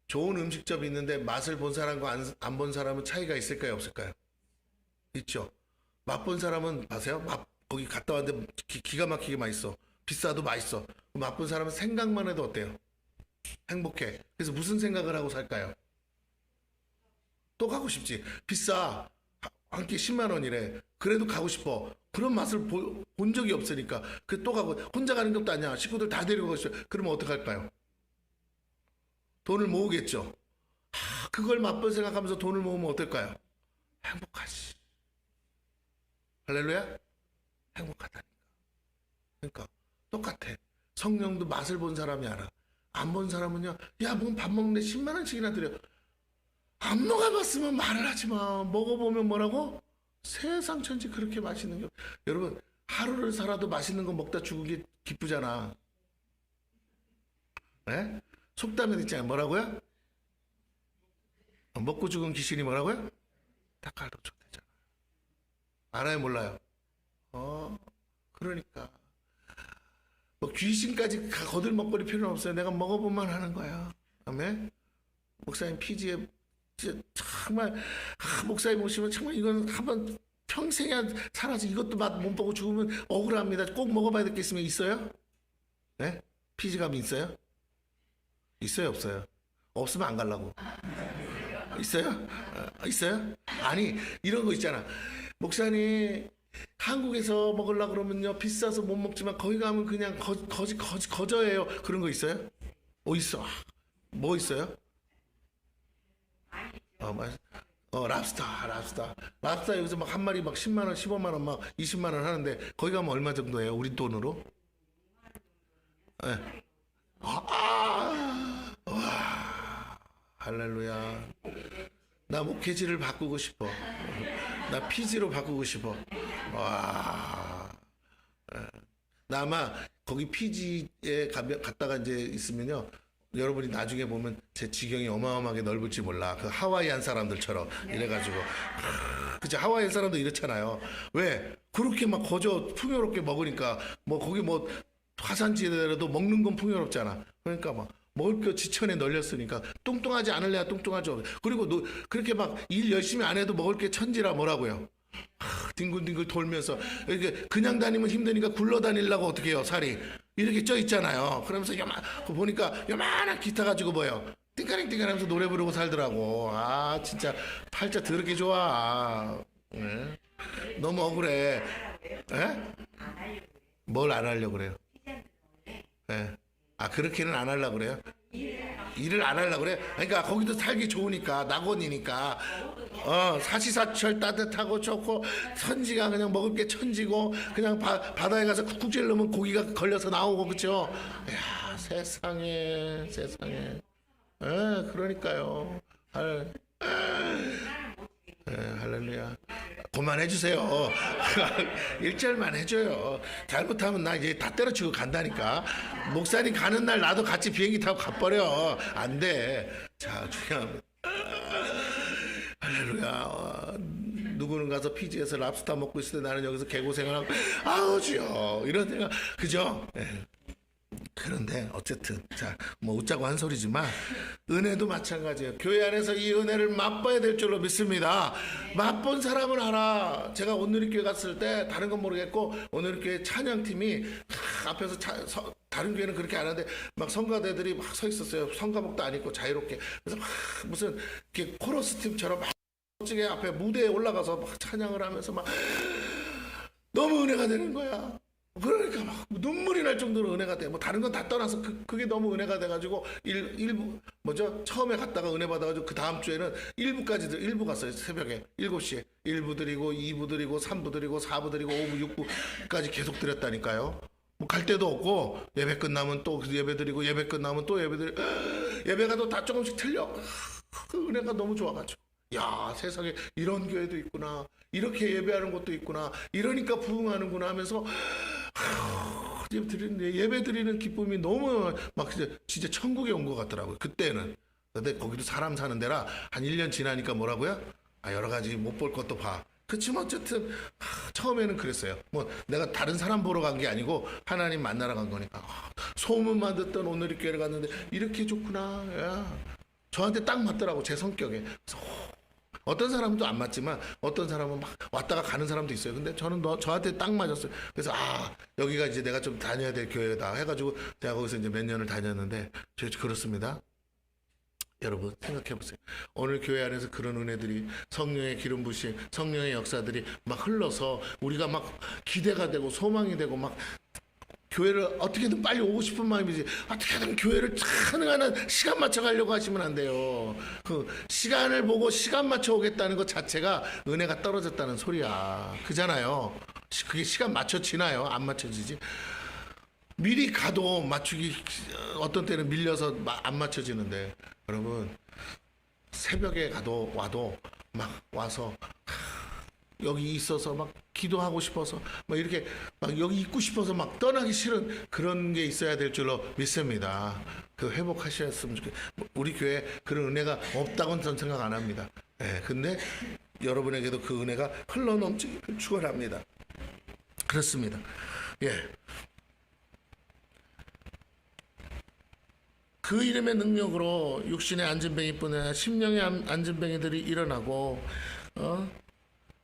[SPEAKER 1] 좋은 음식점이 있는데 맛을 본 사람과 안 본 사람은 차이가 있을까요, 없을까요? 있죠. 맛본 사람은 아세요? 거기 갔다 왔는데 기가 막히게 맛있어. 비싸도 맛있어. 맛본 사람은 생각만 해도 어때요? 행복해. 그래서 무슨 생각을 하고 살까요? 또 가고 싶지. 비싸. 한 끼 10만 원이래. 그래도 가고 싶어. 그런 맛을 본 적이 없으니까. 또 가고. 혼자 가는 것도 아니야. 식구들 다 데리고 가고 싶어. 그러면 어떡할까요? 돈을 모으겠죠. 그걸 맛볼 생각하면서 돈을 모으면 어떨까요? 행복하지. 할렐루야? 행복하다니까. 그러니까 똑같아. 성령도 맛을 본 사람이 알아. 안 본 사람은요, 야, 뭔 밥 먹는데 10만 원씩이나 드려. 안 먹어봤으면 말을 하지 마. 먹어보면 뭐라고? 세상 천지 그렇게 맛있는 게. 여러분, 하루를 살아도 맛있는 거 먹다 죽은 게 기쁘잖아. 네? 속담에 있잖아요. 뭐라고요? 먹고 죽은 귀신이 뭐라고요? 닭갈도 좋대잖아. 알아요, 몰라요? 그러니까 뭐 귀신까지 거들먹거릴 필요는 없어요. 내가 먹어보면 하는 거야. 아멘. 목사님 피지에 정말 목사님 오시면 정말 이건 한번 평생에 살아서 이것도 맛 못 보고 죽으면 억울합니다. 꼭 먹어봐야 될 게 있으면 있어요? 네? 피지감이 있어요? 있어요, 없어요? 없으면 안 가려고. 있어요? 있어요? 아니, 이런 거 있잖아. 목사님, 한국에서 먹으려고 그러면요, 비싸서 못 먹지만 거기 가면 그냥 거저예요. 그런 거 있어요? 있어. 뭐 있어요? 랍스타 여기서 막 한 마리 막 10만 원, 15만 원, 막 20만 원 하는데 거기 가면 얼마 정도예요? 우리 돈으로? 네. 와, 할렐루야. 나 목회지를 바꾸고 싶어. 나 피지로 바꾸고 싶어. 와. 나 아마 거기 피지에 갔다가 이제 있으면요, 여러분이 나중에 보면 제 지경이 어마어마하게 넓을지 몰라. 그 하와이안 사람들처럼 이래가지고. 그치, 하와이안 사람도 이렇잖아요. 왜? 그렇게 막 거저 풍요롭게 먹으니까, 뭐 거기 뭐 화산지대라도 먹는 건 풍요롭잖아. 그러니까 막 먹을 거 지천에 널렸으니까 뚱뚱하지 않을래야 뚱뚱하죠. 그리고 너 그렇게 막 일 열심히 안 해도 먹을 게 천지라 뭐라고요. 뒹굴뒹굴 돌면서 이렇게 그냥 다니면 힘드니까 굴러 다니려고 어떻게 해요? 살이 이렇게 쪄 있잖아요. 그러면서 보니까 요만한 기타 가지고 뭐요? 띵까링띵까링 하면서 노래 부르고 살더라고. 진짜 팔자 더럽게 좋아. 네. 너무 억울해. 네? 뭘 안 하려고 그래요? 네. 그렇게는 안 하려고 그래요? 일을 안 하려고 그래? 그러니까 거기도 살기 좋으니까, 낙원이니까, 사시사철 따뜻하고 좋고, 선지가 그냥 먹을 게 천지고, 그냥 바다에 가서 쿡쿡 찔러면 고기가 걸려서 나오고, 그쵸? 이야, 세상에. 그러니까요. 할렐루야. 그만해주세요. 1절만 해줘요. 잘못하면 나 이제 다 때려치고 간다니까. 목사님 가는 날 나도 같이 비행기 타고 가버려. 안 돼. 자, 중요합니다. 할렐루야. 누구는 가서 피지에서 랍스터 먹고 있을 때 나는 여기서 개고생을 하고, 주여. 이런 생각, 그죠? 그런데 어쨌든 뭐 웃자고 한 소리지만 은혜도 마찬가지예요. 교회 안에서 이 은혜를 맛봐야 될 줄로 믿습니다. 맛본 사람은 알아. 제가 오늘교회 갔을 때 다른 건 모르겠고 오늘교회 찬양팀이 앞에서 다른 교회는 그렇게 안 하는데 막 성가대들이 막 서 있었어요. 성가복도 안 입고 자유롭게. 그래서 막 무슨 이렇게 코러스 팀처럼 막 멋지게 앞에 무대에 올라가서 막 찬양을 하면서 막 너무 은혜가 되는 거야. 그러니까 막 눈물이 날 정도로 은혜가 돼. 뭐 다른 건 다 떠나서 그게 너무 은혜가 돼가지고 일부 처음에 갔다가 은혜 받아가지고 그 다음 주에는 일부 갔어요. 새벽에 7시에 1부 드리고 2부 드리고 3부 드리고 4부 드리고 5부 6부까지 계속 드렸다니까요. 뭐 갈 데도 없고 예배 끝나면 또 예배 드리고 예배 끝나면 또 예배 드리고 예배가 또 다 조금씩 틀려. 그 은혜가 너무 좋아가지고 야, 세상에 이런 교회도 있구나. 이렇게 예배하는 것도 있구나. 이러니까 부흥하는구나 하면서 예배 드리는 기쁨이 너무 막 진짜 천국에 온 것 같더라고요. 그때는. 근데 거기도 사람 사는 데라 한 1년 지나니까 뭐라고요? 여러 가지 못 볼 것도 봐. 그치만 어쨌든 처음에는 그랬어요. 뭐 내가 다른 사람 보러 간 게 아니고 하나님 만나러 간 거니까. 소문만 듣던 오늘의 교회를 갔는데 이렇게 좋구나. 야. 저한테 딱 맞더라고, 제 성격에. 그래서 어떤 사람은 또 안 맞지만 어떤 사람은 막 왔다가 가는 사람도 있어요. 근데 저는 저한테 딱 맞았어요. 그래서 여기가 이제 내가 좀 다녀야 될 교회다 해가지고 제가 거기서 이제 몇 년을 다녔는데 그렇습니다. 여러분 생각해 보세요. 오늘 교회 안에서 그런 은혜들이, 성령의 기름 부심, 성령의 역사들이 막 흘러서 우리가 막 기대가 되고 소망이 되고 막 교회를 어떻게든 빨리 오고 싶은 마음이지, 어떻게든 교회를 가능한 한 시간 맞춰 가려고 하시면 안 돼요. 그 시간을 보고 시간 맞춰 오겠다는 것 자체가 은혜가 떨어졌다는 소리야. 그잖아요. 그게 시간 맞춰지나요? 안 맞춰지지. 미리 가도 맞추기 어떤 때는 밀려서 안 맞춰지는데, 여러분 새벽에 와도 막 와서 여기 있어서 막 기도하고 싶어서 막 이렇게 막 여기 있고 싶어서 막 떠나기 싫은 그런 게 있어야 될 줄로 믿습니다. 그 회복하셨으면 좋겠어요. 우리 교회 그런 은혜가 없다고는 전 생각 안 합니다. 근데 여러분에게도 그 은혜가 흘러넘치기를 축원합니다. 그렇습니다. 그 이름의 능력으로 육신의 안진뱅이뿐 아니라 심령의 안진뱅이들이 일어나고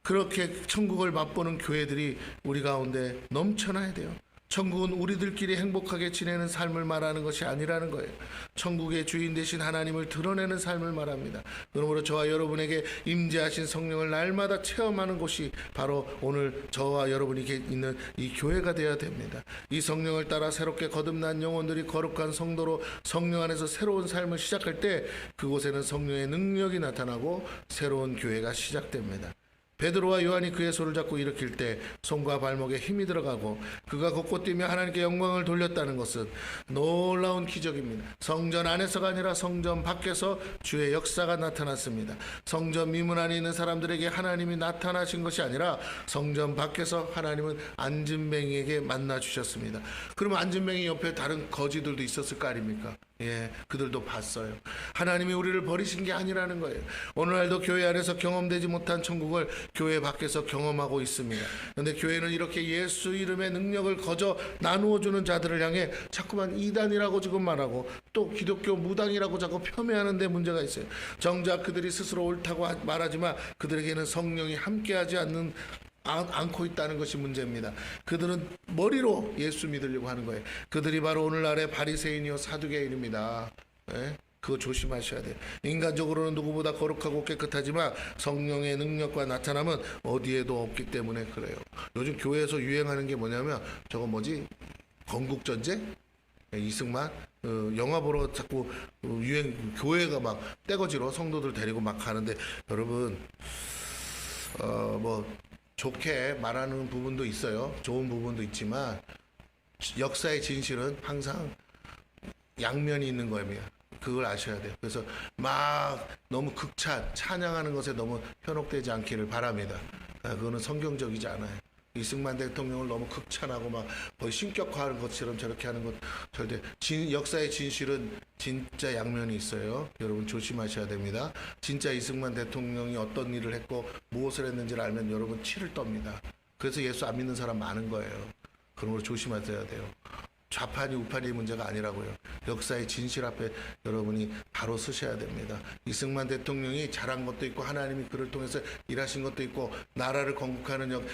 [SPEAKER 1] 그렇게 천국을 맛보는 교회들이 우리 가운데 넘쳐나야 돼요. 천국은 우리들끼리 행복하게 지내는 삶을 말하는 것이 아니라는 거예요. 천국의 주인 되신 하나님을 드러내는 삶을 말합니다. 그러므로 저와 여러분에게 임재하신 성령을 날마다 체험하는 곳이 바로 오늘 저와 여러분이 있는 이 교회가 되어야 됩니다. 이 성령을 따라 새롭게 거듭난 영혼들이 거룩한 성도로 성령 안에서 새로운 삶을 시작할 때 그곳에는 성령의 능력이 나타나고 새로운 교회가 시작됩니다. 베드로와 요한이 그의 손을 잡고 일으킬 때 손과 발목에 힘이 들어가고 그가 걷고 뛰며 하나님께 영광을 돌렸다는 것은 놀라운 기적입니다. 성전 안에서가 아니라 성전 밖에서 주의 역사가 나타났습니다. 성전 미문 안에 있는 사람들에게 하나님이 나타나신 것이 아니라 성전 밖에서 하나님은 안진뱅이에게 만나 주셨습니다. 그러면 안진뱅이 옆에 다른 거지들도 있었을 거 아닙니까? 그들도 봤어요. 하나님이 우리를 버리신 게 아니라는 거예요. 오늘날도 교회 안에서 경험되지 못한 천국을 교회 밖에서 경험하고 있습니다. 그런데 교회는 이렇게 예수 이름의 능력을 거저 나누어 주는 자들을 향해 자꾸만 이단이라고 지금 말하고 또 기독교 무당이라고 자꾸 폄훼하는 데 문제가 있어요. 정작 그들이 스스로 옳다고 말하지만 그들에게는 성령이 함께하지 않고 있다는 것이 문제입니다. 그들은 머리로 예수 믿으려고 하는 거예요. 그들이 바로 오늘날의 바리새인이요 사두개인입니다. 그거 조심하셔야 돼요. 인간적으로는 누구보다 거룩하고 깨끗하지만 성령의 능력과 나타남은 어디에도 없기 때문에 그래요. 요즘 교회에서 유행하는 게 뭐냐면 건국전쟁? 이승만 영화 보러 자꾸 교회가 막 떼거지로 성도들 데리고 막 가는데, 여러분 좋게 말하는 부분도 있어요. 좋은 부분도 있지만 역사의 진실은 항상 양면이 있는 겁니다. 그걸 아셔야 돼요. 그래서 막 너무 찬양하는 것에 너무 현혹되지 않기를 바랍니다. 그거는 성경적이지 않아요. 이승만 대통령을 너무 극찬하고 막 거의 신격화하는 것처럼 저렇게 하는 것 절대. 역사의 진실은 진짜 양면이 있어요. 여러분 조심하셔야 됩니다. 진짜 이승만 대통령이 어떤 일을 했고 무엇을 했는지를 알면 여러분 치를 떱니다. 그래서 예수 안 믿는 사람 많은 거예요. 그런 걸 조심하셔야 돼요. 좌판이 우판이 문제가 아니라고요. 역사의 진실 앞에 여러분이 바로 서셔야 됩니다. 이승만 대통령이 잘한 것도 있고 하나님이 그를 통해서 일하신 것도 있고 나라를 건국하는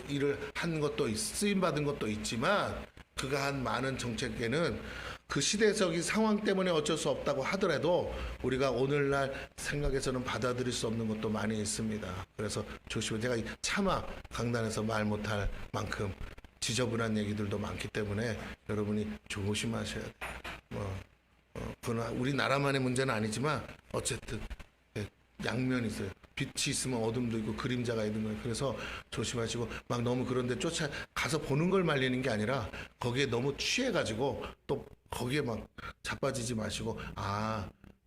[SPEAKER 1] 일을 한 것도 쓰임받은 것도 있지만 그가 한 많은 정책에는 그 시대적인 상황 때문에 어쩔 수 없다고 하더라도 우리가 오늘날 생각해서는 받아들일 수 없는 것도 많이 있습니다. 그래서 조심해. 제가 차마 강단에서 말 못할 만큼 지저분한 얘기들도 많기 때문에 여러분이 조심하셔야 돼요. 그건 우리나라만의 문제는 아니지만 어쨌든 양면이 있어요. 빛이 있으면 어둠도 있고 그림자가 있는 거예요. 그래서 조심하시고 막 너무 그런데 가서 보는 걸 말리는 게 아니라 거기에 너무 취해가지고 또 거기에 막 자빠지지 마시고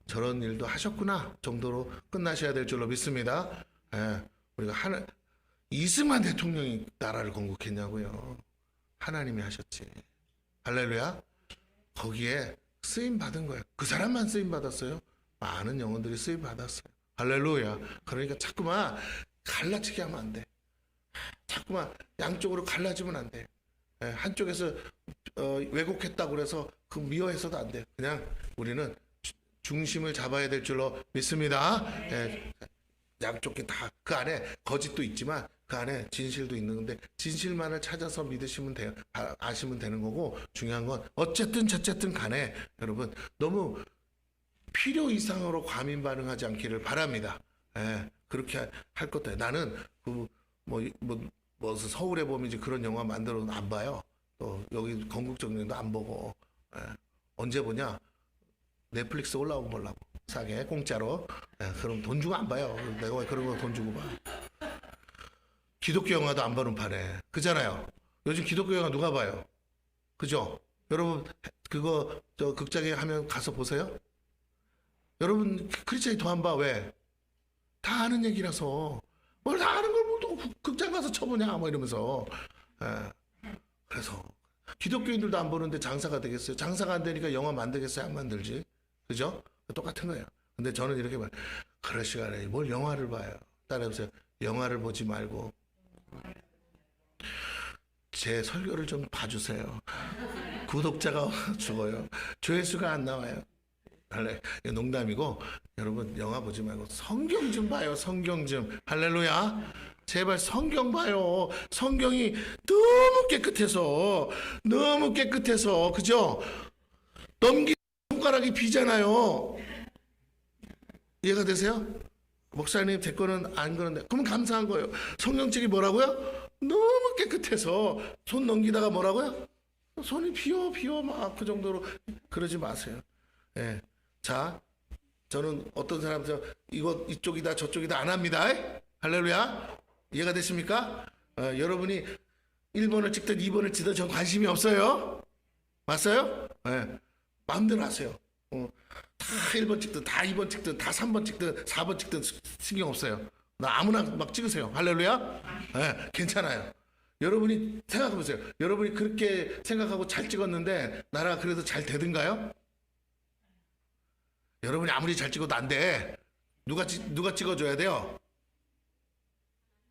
[SPEAKER 1] 저런 일도 하셨구나 정도로 끝나셔야 될 줄로 믿습니다. 우리가 이승만 대통령이 나라를 건국했냐고요. 하나님이 하셨지. 할렐루야. 거기에 쓰임 받은 거예요. 그 사람만 쓰임 받았어요? 많은 영혼들이 쓰임 받았어요. 할렐루야. 그러니까 자꾸만 갈라치게 하면 안 돼. 자꾸만 양쪽으로 갈라지면 안 돼. 한쪽에서 왜곡했다고 그래서 그 미워해서도 안 돼. 그냥 우리는 중심을 잡아야 될 줄로 믿습니다. 양쪽 다 그 안에 거짓도 있지만 그 안에 진실도 있는 건데 진실만을 찾아서 믿으시면 돼요. 아시면 되는 거고, 중요한 건 어쨌든 저쨌든 간에 여러분 너무 필요 이상으로 과민 반응하지 않기를 바랍니다. 그렇게 할 것도. 나는 서울에 보면 이제 그런 영화 만들어도 안 봐요. 또 여기 건국정년도 안 보고. 언제 보냐? 넷플릭스 올라오고 보려고. 싸게 공짜로. 그럼 돈 주고 안 봐요. 내가 왜 그런 거 돈 주고 봐. 기독교 영화도 안 보는 판에. 그잖아요. 요즘 기독교 영화 누가 봐요? 그죠? 여러분 그거 극장에 하면 가서 보세요. 여러분 크리스찬이 더 안 봐. 왜? 다 아는 얘기라서. 뭘 다 아는 걸 뭐 또 극장 가서 쳐보냐 뭐 이러면서. 그래서 기독교인들도 안 보는데 장사가 되겠어요? 장사가 안 되니까 영화 만들겠어요? 안 만들지? 그죠? 똑같은 거예요. 근데 저는 이렇게 봐요. 그럴 시간에 뭘 영화를 봐요? 따라해보세요. 영화를 보지 말고 제 설교를 좀 봐주세요. 구독자가 죽어요. 조회수가 안 나와요. 농담이고, 여러분 영화 보지 말고 성경 좀 봐요. 성경 좀. 할렐루야. 제발 성경 봐요. 성경이 너무 깨끗해서 그죠? 넘기 손가락이 비잖아요. 이해가 되세요? 목사님 제 거는 안 그런데, 그러면 감사한 거예요. 성경책이 뭐라고요? 너무 깨끗해서 손 넘기다가 뭐라고요? 손이 비어 막 그 정도로. 그러지 마세요. 자, 저는 어떤 사람들 이쪽이다 저쪽이다 안 합니다. 할렐루야. 이해가 되십니까? 여러분이 1번을 찍든 2번을 찍든 전 관심이 없어요. 맞아요? 마음대로 하세요. 다 1번 찍든 다 2번 찍든 다 3번 찍든 4번 찍든 신경 없어요. 나 아무나 막 찍으세요. 할렐루야. 괜찮아요. 여러분이 생각해보세요. 여러분이 그렇게 생각하고 잘 찍었는데 나라가 그래도 잘 되든가요? 여러분이 아무리 잘 찍어도 안 돼. 누가 찍어줘야 돼요?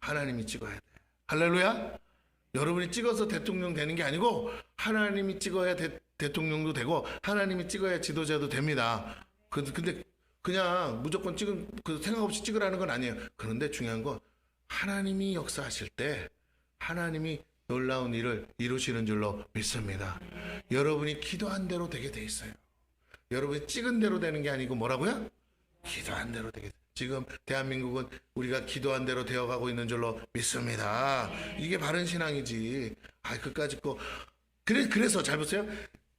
[SPEAKER 1] 하나님이 찍어야 돼. 할렐루야. 여러분이 찍어서 대통령 되는 게 아니고 하나님이 찍어야 대통령도 되고 하나님이 찍어야 지도자도 됩니다. 근데 그냥 무조건 생각 없이 찍으라는 건 아니에요. 그런데 중요한 건 하나님이 역사하실 때 하나님이 놀라운 일을 이루시는 줄로 믿습니다. 여러분이 기도한 대로 되게 돼 있어요. 여러분이 찍은 대로 되는 게 아니고 뭐라고요? 기도한 대로 되게. 지금 대한민국은 우리가 기도한 대로 되어가고 있는 줄로 믿습니다. 이게 바른 신앙이지. 그까짓 거. 그래서 잘 보세요.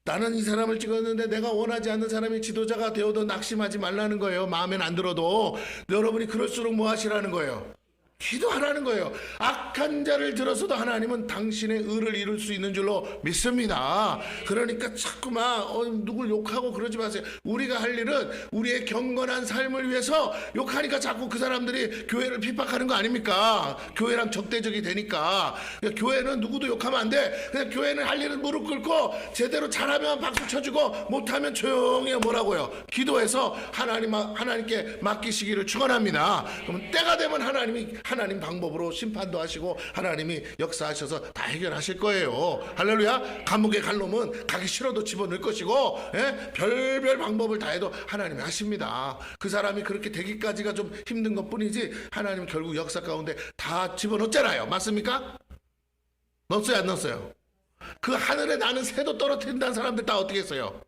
[SPEAKER 1] 나는 이 사람을 찍었는데 내가 원하지 않는 사람이 지도자가 되어도 낙심하지 말라는 거예요. 마음엔 안 들어도. 여러분이 그럴수록 뭐 하시라는 거예요? 기도하라는 거예요. 악한 자를 들어서도 하나님은 당신의 의를 이룰 수 있는 줄로 믿습니다. 그러니까 자꾸만 누굴 욕하고 그러지 마세요. 우리가 할 일은 우리의 경건한 삶을 위해서 욕하니까 자꾸 그 사람들이 교회를 핍박하는 거 아닙니까? 교회랑 적대적이 되니까. 그러니까 교회는 누구도 욕하면 안 돼. 그냥 교회는 할 일은 무릎 꿇고 제대로 잘하면 박수 쳐주고 못하면 조용히 뭐라고요? 기도해서 하나님께 맡기시기를 축원합니다. 그러면 때가 되면 하나님 방법으로 심판도 하시고 하나님이 역사하셔서 다 해결하실 거예요. 할렐루야. 감옥에 갈 놈은 가기 싫어도 집어넣을 것이고, 별별 방법을 다 해도 하나님이 하십니다. 그 사람이 그렇게 되기까지가 좀 힘든 것뿐이지 하나님 결국 역사 가운데 다 집어넣잖아요. 맞습니까? 넣었어요 안 넣었어요? 그 하늘에 나는 새도 떨어뜨린다는 사람들 다 어떻게 했어요?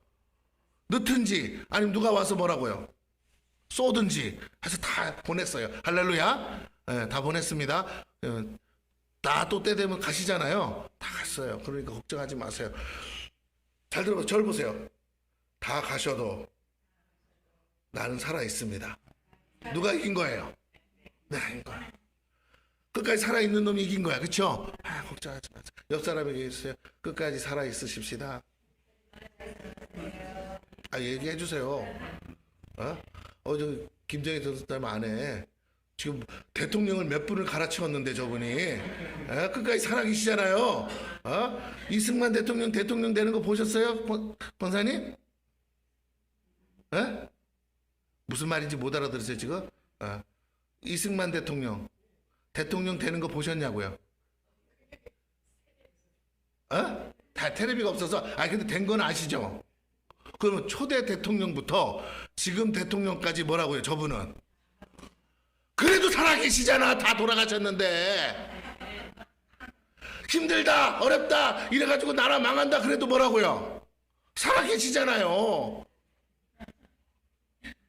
[SPEAKER 1] 넣든지 아니면 누가 와서 뭐라고요? 쏘든지 해서 다 보냈어요. 할렐루야. 다 보냈습니다. 다 또 때 되면 가시잖아요. 다 갔어요. 그러니까 걱정하지 마세요. 잘 들어보세요. 저를 보세요. 다 가셔도 나는 살아있습니다. 누가 이긴 거예요? 내가 이긴 거야. 끝까지 살아있는 놈이 이긴 거야. 그렇죠? 걱정하지 마세요. 옆 사람에게 얘기해주세요. 끝까지 살아있으십시다. 얘기해 주세요. 저 김정희 전 사람 아내 지금 대통령을 몇 분을 갈아치웠는데 저분이 끝까지 살아계시잖아요. 이승만 대통령 되는 거 보셨어요? 권사님? 에? 무슨 말인지 못 알아들으세요 지금? 이승만 대통령 되는 거 보셨냐고요? 다 테레비가 없어서. 근데 된 건 아시죠? 그러면 초대 대통령부터 지금 대통령까지 뭐라고요? 저분은 그래도 살아계시잖아. 다 돌아가셨는데. 힘들다 어렵다 이래가지고 나라 망한다 그래도 뭐라고요? 살아계시잖아요.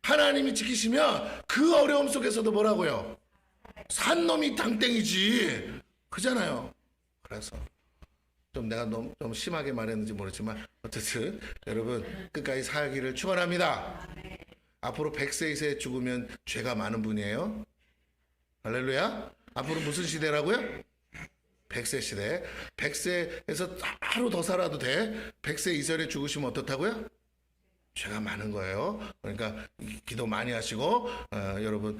[SPEAKER 1] 하나님이 지키시면 그 어려움 속에서도 뭐라고요? 산 놈이 당땡이지. 그잖아요. 그래서 좀 내가 너무 좀 심하게 말했는지 모르지만 어쨌든 여러분 끝까지 살기를 축원합니다. 앞으로 100세 이상에 죽으면 죄가 많은 분이에요. 할렐루야. 앞으로 무슨 시대라고요? 100세 시대. 100세에서 하루 더 살아도 돼. 100세 이전에 죽으시면 어떻다고요? 죄가 많은 거예요. 그러니까 기도 많이 하시고 여러분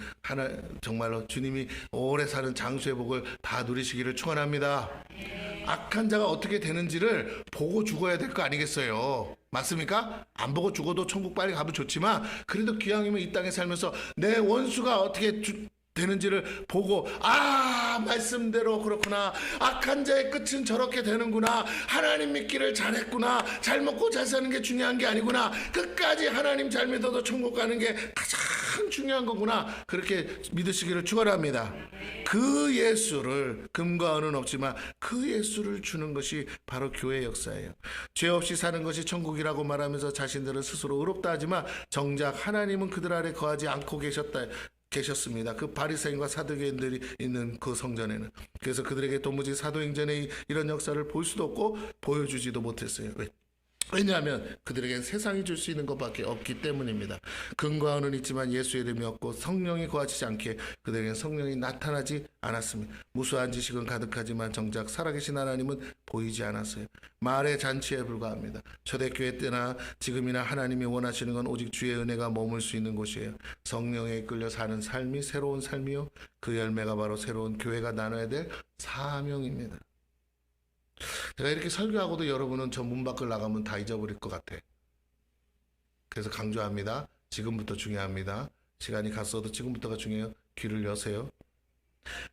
[SPEAKER 1] 정말로 주님이 오래 사는 장수의 복을 다 누리시기를 축원합니다. 악한 자가 어떻게 되는지를 보고 죽어야 될 거 아니겠어요? 맞습니까? 안 보고 죽어도 천국 빨리 가면 좋지만 그래도 기왕이면 이 땅에 살면서 내 원수가 어떻게 되는지를 보고 말씀대로 그렇구나. 악한 자의 끝은 저렇게 되는구나. 하나님 믿기를 잘했구나. 잘 먹고 잘 사는 게 중요한 게 아니구나. 끝까지 하나님 잘 믿어도 천국 가는 게 가장 중요한 거구나. 그렇게 믿으시기를 축원합니다. 그 예수를 금과 은은 없지만 그 예수를 주는 것이 바로 교회 역사예요. 죄 없이 사는 것이 천국이라고 말하면서 자신들은 스스로 의롭다 하지만 정작 하나님은 그들 아래 거하지 않고 계셨습니다. 그 바리새인과 사두개인들이 있는 그 성전에는. 그래서 그들에게 도무지 사도행전의 이런 역사를 볼 수도 없고 보여주지도 못했어요. 왜냐하면 그들에겐 세상이 줄 수 있는 것밖에 없기 때문입니다. 금과 은은 있지만 예수의 이름이 없고 성령이 거하지 않게 그들에겐 성령이 나타나지 않았습니다. 무수한 지식은 가득하지만 정작 살아계신 하나님은 보이지 않았어요. 말의 잔치에 불과합니다. 초대교회 때나 지금이나 하나님이 원하시는 건 오직 주의 은혜가 머물 수 있는 곳이에요. 성령에 이끌려 사는 삶이 새로운 삶이요. 그 열매가 바로 새로운 교회가 나눠야 될 사명입니다. 제가 이렇게 설교하고도 여러분은 저 문 밖을 나가면 다 잊어버릴 것 같아. 그래서 강조합니다. 지금부터 중요합니다. 시간이 갔어도 지금부터가 중요해요. 귀를 여세요.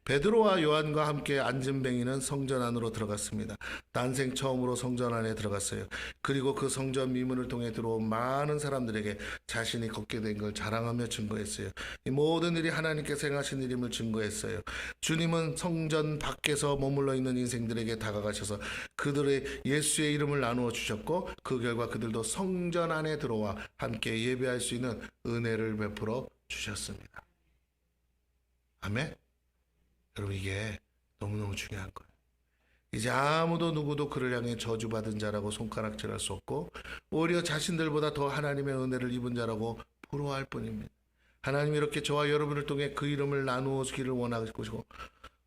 [SPEAKER 1] 베드로와 요한과 함께 안진뱅이는 성전 안으로 들어갔습니다. 난생 처음으로 성전 안에 들어갔어요. 그리고 그 성전 미문을 통해 들어온 많은 사람들에게 자신이 걷게 된 걸 자랑하며 증거했어요. 이 모든 일이 하나님께서 행하신 일임을 증거했어요. 주님은 성전 밖에서 머물러 있는 인생들에게 다가가셔서 그들의 예수의 이름을 나누어 주셨고 그 결과 그들도 성전 안에 들어와 함께 예배할 수 있는 은혜를 베풀어 주셨습니다. 아멘. 여러분 이게 너무너무 중요한 거예요. 이제 아무도 누구도 그를 향해 저주받은 자라고 손가락질할 수 없고 오히려 자신들보다 더 하나님의 은혜를 입은 자라고 부러워할 뿐입니다. 하나님이 이렇게 저와 여러분을 통해 그 이름을 나누어 주기를 원하시고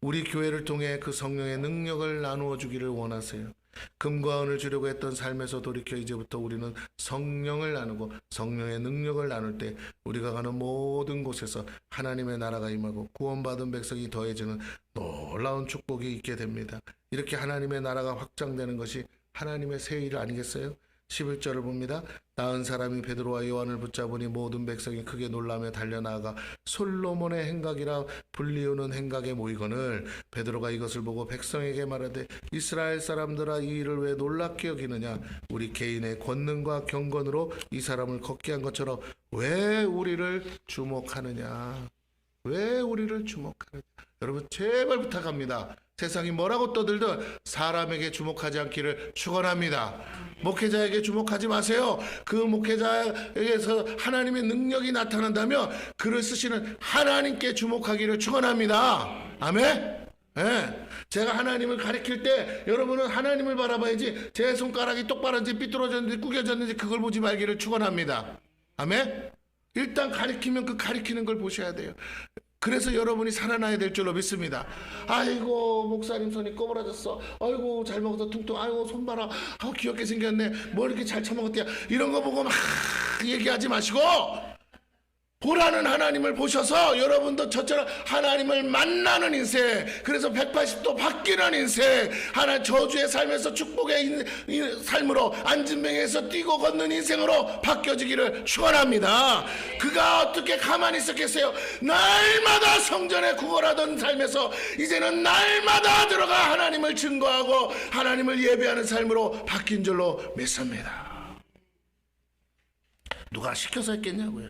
[SPEAKER 1] 우리 교회를 통해 그 성령의 능력을 나누어 주기를 원하세요. 금과 은을 주려고 했던 삶에서 돌이켜 이제부터 우리는 성령을 나누고 성령의 능력을 나눌 때 우리가 가는 모든 곳에서 하나님의 나라가 임하고 구원받은 백성이 더해지는 놀라운 축복이 있게 됩니다. 이렇게 하나님의 나라가 확장되는 것이 하나님의 새 일 아니겠어요? 11절을 봅니다. 나은 사람이 베드로와 요한을 붙잡으니 모든 백성이 크게 놀라며 달려나가 솔로몬의 행각이라 불리우는 행각에 모이거늘 베드로가 이것을 보고 백성에게 말하되 이스라엘 사람들아 이 일을 왜 놀랍게 여기느냐 우리 개인의 권능과 경건으로 이 사람을 걷게 한 것처럼 왜 우리를 주목하느냐. 왜 우리를 주목하느냐. 여러분 제발 부탁합니다. 세상이 뭐라고 떠들든 사람에게 주목하지 않기를 축원합니다. 목회자에게 주목하지 마세요. 그 목회자에게서 하나님의 능력이 나타난다면 그를 쓰시는 하나님께 주목하기를 축원합니다. 아멘. 네. 제가 하나님을 가리킬 때 여러분은 하나님을 바라봐야지 제 손가락이 똑바른지 삐뚤어졌는지 구겨졌는지 그걸 보지 말기를 축원합니다. 아멘. 일단 가리키면 그 가리키는 걸 보셔야 돼요. 그래서 여러분이 살아나야 될 줄로 믿습니다. 아이고 목사님 손이 꼬부라졌어. 아이고 잘 먹어서 퉁퉁. 아이고 손 봐라. 아우 귀엽게 생겼네. 뭐 이렇게 잘 처먹었대요. 이런 거 보고 막 얘기하지 마시고 보라는 하나님을 보셔서 여러분도 저처럼 하나님을 만나는 인생, 그래서 180도 바뀌는 인생, 하나 저주의 삶에서 축복의 삶으로 안진뱅에서 뛰고 걷는 인생으로 바뀌어지기를 축원합니다. 그가 어떻게 가만히 있었겠어요? 날마다 성전에 구걸하던 삶에서 이제는 날마다 들어가 하나님을 증거하고 하나님을 예배하는 삶으로 바뀐 줄로 믿습니다. 누가 시켜서 했겠냐고요.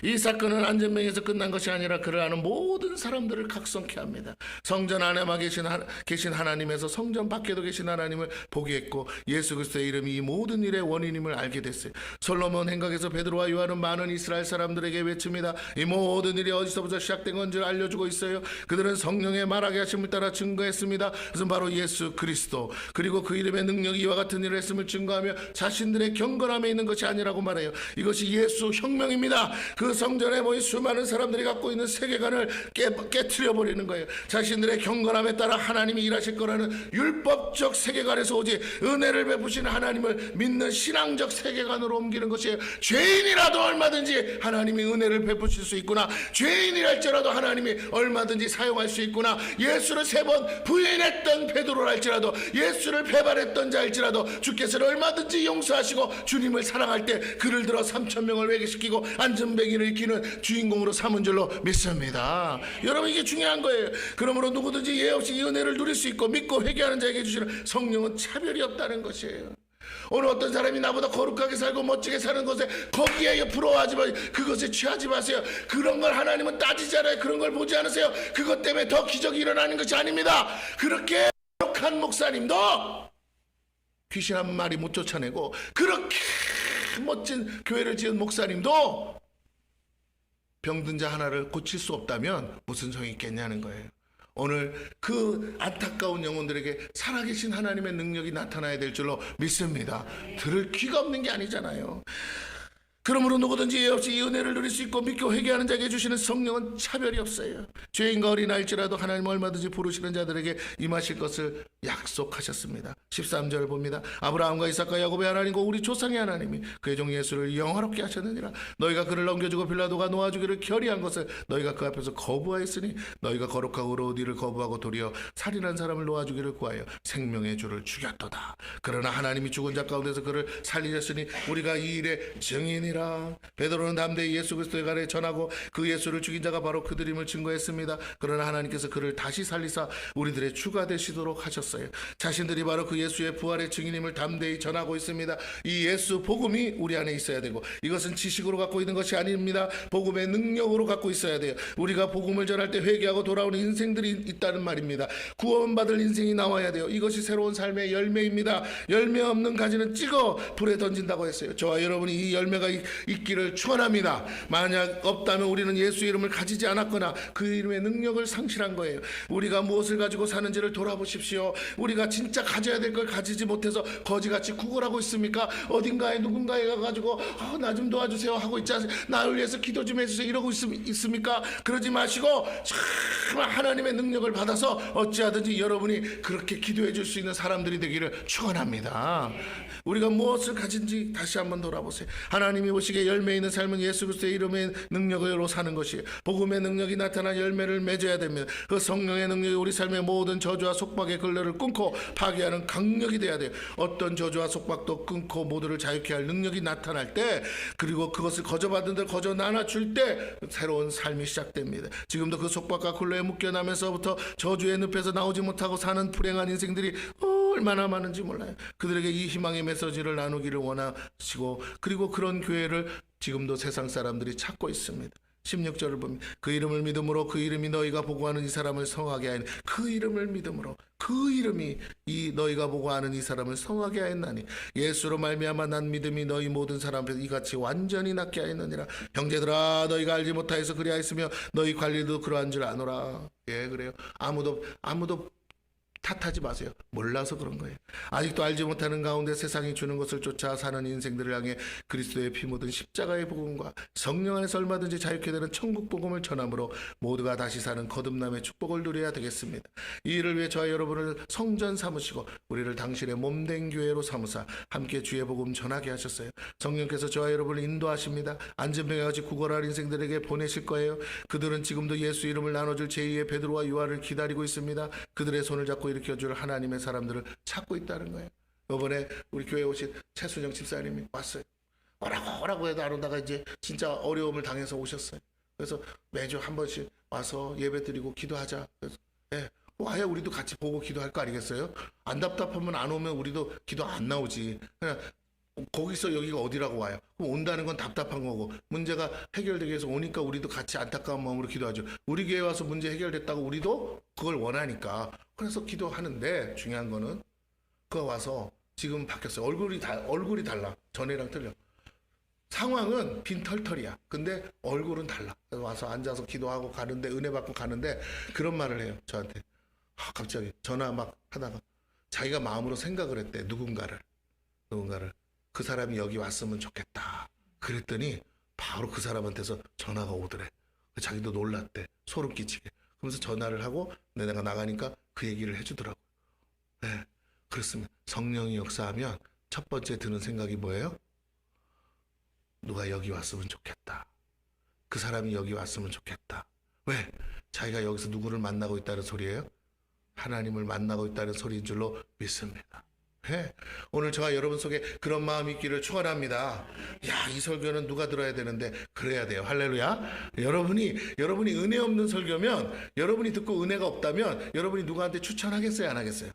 [SPEAKER 1] 이 사건은 안전병에서 끝난 것이 아니라 그를 아는 모든 사람들을 각성케 합니다. 성전 안에만 계신 하나님에서 성전 밖에도 계신 하나님을 보게 했고 예수 그리스도의 이름이 이 모든 일의 원인임을 알게 됐어요. 솔로몬 행각에서 베드로와 요한은 많은 이스라엘 사람들에게 외칩니다. 이 모든 일이 어디서부터 시작된 건지를 알려주고 있어요. 그들은 성령의 말하게 하심을 따라 증거했습니다. 그것은 바로 예수 그리스도, 그리고 그 이름의 능력이 이와 같은 일을 했음을 증거하며 자신들의 경건함에 있는 것이 아니라고 말해요. 이것이 예수 혁명입니다. 그 성전에 모인 수많은 사람들이 갖고 있는 세계관을 깨트려 버리는 거예요. 자신들의 경건함에 따라 하나님이 일하실 거라는 율법적 세계관에서 오직 은혜를 베푸시는 하나님을 믿는 신앙적 세계관으로 옮기는 것이에요. 죄인이라도 얼마든지 하나님이 은혜를 베푸실 수 있구나, 죄인이랄지라도 하나님이 얼마든지 사용할 수 있구나, 예수를 3번 부인했던 베드로랄지라도, 예수를 배반했던 자일지라도 주께서는 얼마든지 용서하시고 주님을 사랑할 때 그를 들어 3,000명을 회개시키고 안전뱅이를 일으키는 주인공으로 삼은 줄로 믿습니다. 여러분, 이게 중요한 거예요. 그러므로 누구든지 예 없이 이 은혜를 누릴 수 있고 믿고 회개하는 자에게 주시는 성령은 차별이 없다는 것이에요. 어느 어떤 사람이 나보다 거룩하게 살고 멋지게 사는 것에 거기에 부러워하지 마세요. 그것에 취하지 마세요. 그런 걸 하나님은 따지지 않아요. 그런 걸 보지 않으세요. 그것 때문에 더 기적이 일어나는 것이 아닙니다. 그렇게 거룩한 목사님도 귀신 한 마리 못 쫓아내고, 그렇게 멋진 교회를 지은 목사님도 병든 자 하나를 고칠 수 없다면 무슨 성이 있겠냐는 거예요. 오늘 그 안타까운 영혼들에게 살아계신 하나님의 능력이 나타나야 될 줄로 믿습니다. 들을 귀가 없는 게 아니잖아요. 그러므로 누구든지 예 없이 이 은혜를 누릴 수 있고 믿고 회개하는 자에게 주시는 성령은 차별이 없어요. 죄인과 어린아이일지라도 하나님 얼마든지 부르시는 자들에게 임하실 것을 약속하셨습니다. 13절 봅니다. 아브라함과 이삭과 야곱의 하나님과 우리 조상의 하나님이 그의 종 예수를 영화롭게 하셨느니라. 너희가 그를 넘겨주고 빌라도가 놓아주기를 결의한 것을 너희가 그 앞에서 거부하였으니 너희가 거룩하고 의로운 일을 거부하고 도리어 살인한 사람을 놓아주기를 구하여 생명의 주를 죽였도다. 그러나 하나님이 죽은 자 가운데서 그를 살리셨으니 우리가 이 일의 증인이라. 베드로는 담대히 예수 그리스도에 관해 전하고 그 예수를 죽인 자가 바로 그들임을 증거했습니다. 그러나 하나님께서 그를 다시 살리사 우리들의 주가 되시도록 하셨어요. 자신들이 바로 그 예수의 부활의 증인임을 담대히 전하고 있습니다. 이 예수 복음이 우리 안에 있어야 되고, 이것은 지식으로 갖고 있는 것이 아닙니다. 복음의 능력으로 갖고 있어야 돼요. 우리가 복음을 전할 때 회개하고 돌아오는 인생들이 있다는 말입니다. 구원받을 인생이 나와야 돼요. 이것이 새로운 삶의 열매입니다. 열매 없는 가지는 찍어 불에 던진다고 했어요. 저와 여러분이 이 열매가 있기를 축원합니다. 만약 없다면 우리는 예수 이름을 가지지 않았거나 그 이름의 능력을 상실한 거예요. 우리가 무엇을 가지고 사는지를 돌아보십시오. 우리가 진짜 가져야 될 걸 가지지 못해서 거지같이 구걸하고 있습니까? 어딘가에 누군가에 가가지고 나 좀 도와주세요 하고 있지 않습니까? 나를 위해서 기도 좀 해주세요 이러고 있습니까? 그러지 마시고 정말 하나님의 능력을 받아서 어찌하든지 여러분이 그렇게 기도해 줄 수 있는 사람들이 되기를 축원합니다. 우리가 무엇을 가진지 다시 한번 돌아보세요. 하나님이 보시기에 열매 있는 삶은 예수 그리스도의 이름의 능력으로 사는 것이에요. 복음의 능력이 나타나 열매를 맺어야 됩니다. 그 성령의 능력이 우리 삶의 모든 저주와 속박의 근래를 끊고 파괴하는 강력이 돼야 돼요. 어떤 저주와 속박도 끊고 모두를 자유케 할 능력이 나타날 때, 그리고 그것을 거저받은 들 거저 나눠줄 때 새로운 삶이 시작됩니다. 지금도 그 속박과 굴레에 묶여나면서부터 저주의 늪에서 나오지 못하고 사는 불행한 인생들이 얼마나 많은지 몰라요. 그들에게 이 희망의 메시지를 나누기를 원하시고, 그리고 그런 교회를 지금도 세상 사람들이 찾고 있습니다. 16절을 보면 그 이름을 믿음으로 그 이름이 너희가 보고하는 이 사람을 성하게 하였나니, 그 이름을 믿음으로 그 이름이 이 너희가 보고 아는 이 사람을 성하게 하였나니 예수로 말미암아 난 믿음이 너희 모든 사람 앞에서 이같이 완전히 낫게 하였느니라. 형제들아 너희가 알지 못하여서 그리하였으며 너희 관리도 그러한 줄 아노라. 예, 그래요. 아무도 탓하지 마세요. 몰라서 그런 거예요. 아직도 알지 못하는 가운데 세상이 주는 것을 쫓아 사는 인생들을 향해 그리스도의 피 묻은 십자가의 복음과 성령 안에서 얼마든지 자유케 되는 천국 복음을 전함으로 모두가 다시 사는 거듭남의 축복을 누려야 되겠습니다. 이 일을 위해 저와 여러분을 성전 삼으시고 우리를 당신의 몸된 교회로 삼으사 함께 주의 복음 전하게 하셨어요. 성령께서 저와 여러분을 인도하십니다. 안전병에 아직 구걸할 인생들에게 보내실 거예요. 그들은 지금도 예수 이름을 나눠줄 제2의 베드로와 요한을 기다리고 있습니다. 그들의 손을 잡고 일으켜줄 하나님의 사람들을 찾고 있다는 거예요. 이번에 우리 교회에 오신 최순영 집사님이 왔어요. 오라고 해도 안 오다가 이제 진짜 어려움을 당해서 오셨어요. 그래서 매주 한 번씩 와서 예배 드리고 기도하자. 그래서 와야 우리도 같이 보고 기도할 거 아니겠어요? 안 답답하면 안 오면 우리도 기도 안 나오지. 그냥 거기서 여기가 어디라고 와요? 그럼 온다는 건 답답한 거고 문제가 해결되기 위해서 오니까 우리도 같이 안타까운 마음으로 기도하죠. 우리 교회 와서 문제 해결됐다고 우리도 그걸 원하니까 그래서 기도하는데 중요한 거는 그거 와서 지금 바뀌었어요. 얼굴이 달라. 전에랑 틀려. 상황은 빈털털이야. 근데 얼굴은 달라. 그래서 와서 앉아서 기도하고 가는데 은혜 받고 가는데 그런 말을 해요. 저한테. 갑자기 전화 막 하다가 자기가 마음으로 생각을 했대. 누군가를 그 사람이 여기 왔으면 좋겠다. 그랬더니 바로 그 사람한테서 전화가 오더래. 자기도 놀랐대. 소름 끼치게. 그러면서 전화를 하고 내가 나가니까 그 얘기를 해주더라고요. 네, 그렇습니다. 성령이 역사하면 첫 번째 드는 생각이 뭐예요? 누가 여기 왔으면 좋겠다. 그 사람이 여기 왔으면 좋겠다. 왜? 자기가 여기서 누구를 만나고 있다는 소리예요? 하나님을 만나고 있다는 소리인 줄로 믿습니다. 네. 오늘 저와 여러분 속에 그런 마음이 있기를 축원합니다. 야, 이 설교는 누가 들어야 되는데 그래야 돼요. 할렐루야. 여러분이 은혜 없는 설교면 여러분이 듣고 은혜가 없다면 여러분이 누구한테 추천하겠어요? 안 하겠어요?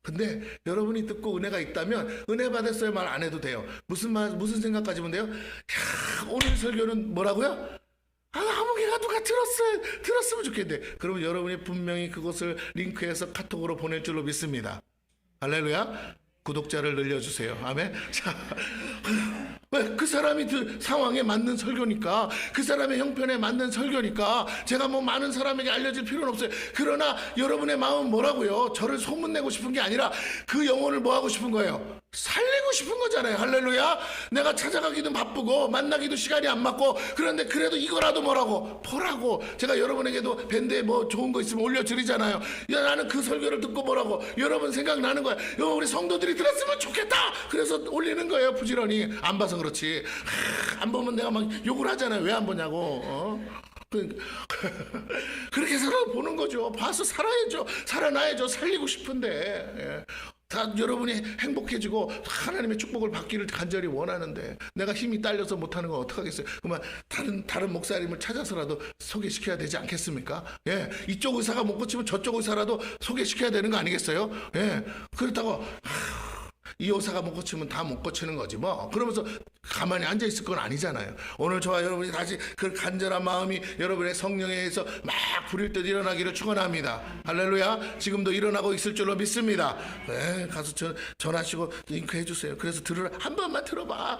[SPEAKER 1] 근데 여러분이 듣고 은혜가 있다면 은혜 받았어요 말 안 해도 돼요. 무슨 생각 가지면 돼요? 야, 오늘 설교는 뭐라고요? 아무 개가 누가 들었으면 좋겠는데 그러면 여러분이 분명히 그것을 링크해서 카톡으로 보낼 줄로 믿습니다. 할렐루야. 구독자를 늘려주세요. 아멘. 자, 왜? 그 사람이 상황에 맞는 설교니까, 그 사람의 형편에 맞는 설교니까 제가 뭐 많은 사람에게 알려질 필요는 없어요. 그러나 여러분의 마음은 뭐라고요? 저를 소문내고 싶은 게 아니라 그 영혼을 뭐 하고 싶은 거예요? 살리고 싶은 거잖아요. 할렐루야. 내가 찾아가기도 바쁘고 만나기도 시간이 안 맞고 그런데 그래도 이거라도 뭐라고 보라고 제가 여러분에게도 밴드에 뭐 좋은 거 있으면 올려드리잖아요. 야, 나는 그 설교를 듣고 뭐라고 여러분 생각나는 거야. 우리 성도들이 들었으면 좋겠다. 그래서 올리는 거예요. 부지런히. 안 봐서 그렇지. 안 보면 내가 막 욕을 하잖아요. 왜 안 보냐고. 그렇게 살아보는 거죠. 봐서 살아야죠. 살아나야죠. 살리고 싶은데. 예. 다 여러분이 행복해지고 하나님의 축복을 받기를 간절히 원하는데 내가 힘이 딸려서 못하는 건 어떡하겠어요. 그러면 다른 목사님을 찾아서라도 소개시켜야 되지 않겠습니까? 예, 이쪽 의사가 못 고치면 저쪽 의사라도 소개시켜야 되는 거 아니겠어요? 예, 그렇다고 이 의사가 못 고치면 다 못 고치는 거지 뭐. 그러면서 가만히 앉아 있을 건 아니잖아요. 오늘 저와 여러분이 다시 그 간절한 마음이 여러분의 성령에 의해서 막 부릴 듯 일어나기를 축원합니다. 할렐루야. 지금도 일어나고 있을 줄로 믿습니다. 네, 가서 전하시고 링크 해주세요. 그래서 한 번만 들어봐.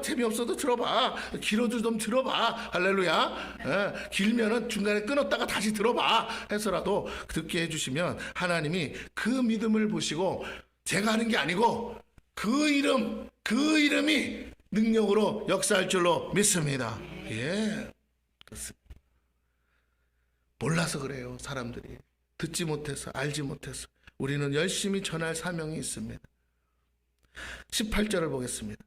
[SPEAKER 1] 재미없어도 들어봐. 길어도 좀 들어봐. 할렐루야. 네, 길면은 중간에 끊었다가 다시 들어봐 해서라도 듣게 해주시면 하나님이 그 믿음을 보시고 제가 하는 게 아니고 그 이름이 능력으로 역사할 줄로 믿습니다. 예, 그렇습니다. 몰라서 그래요. 사람들이 듣지 못해서 알지 못해서. 우리는 열심히 전할 사명이 있습니다. 18절을 보겠습니다.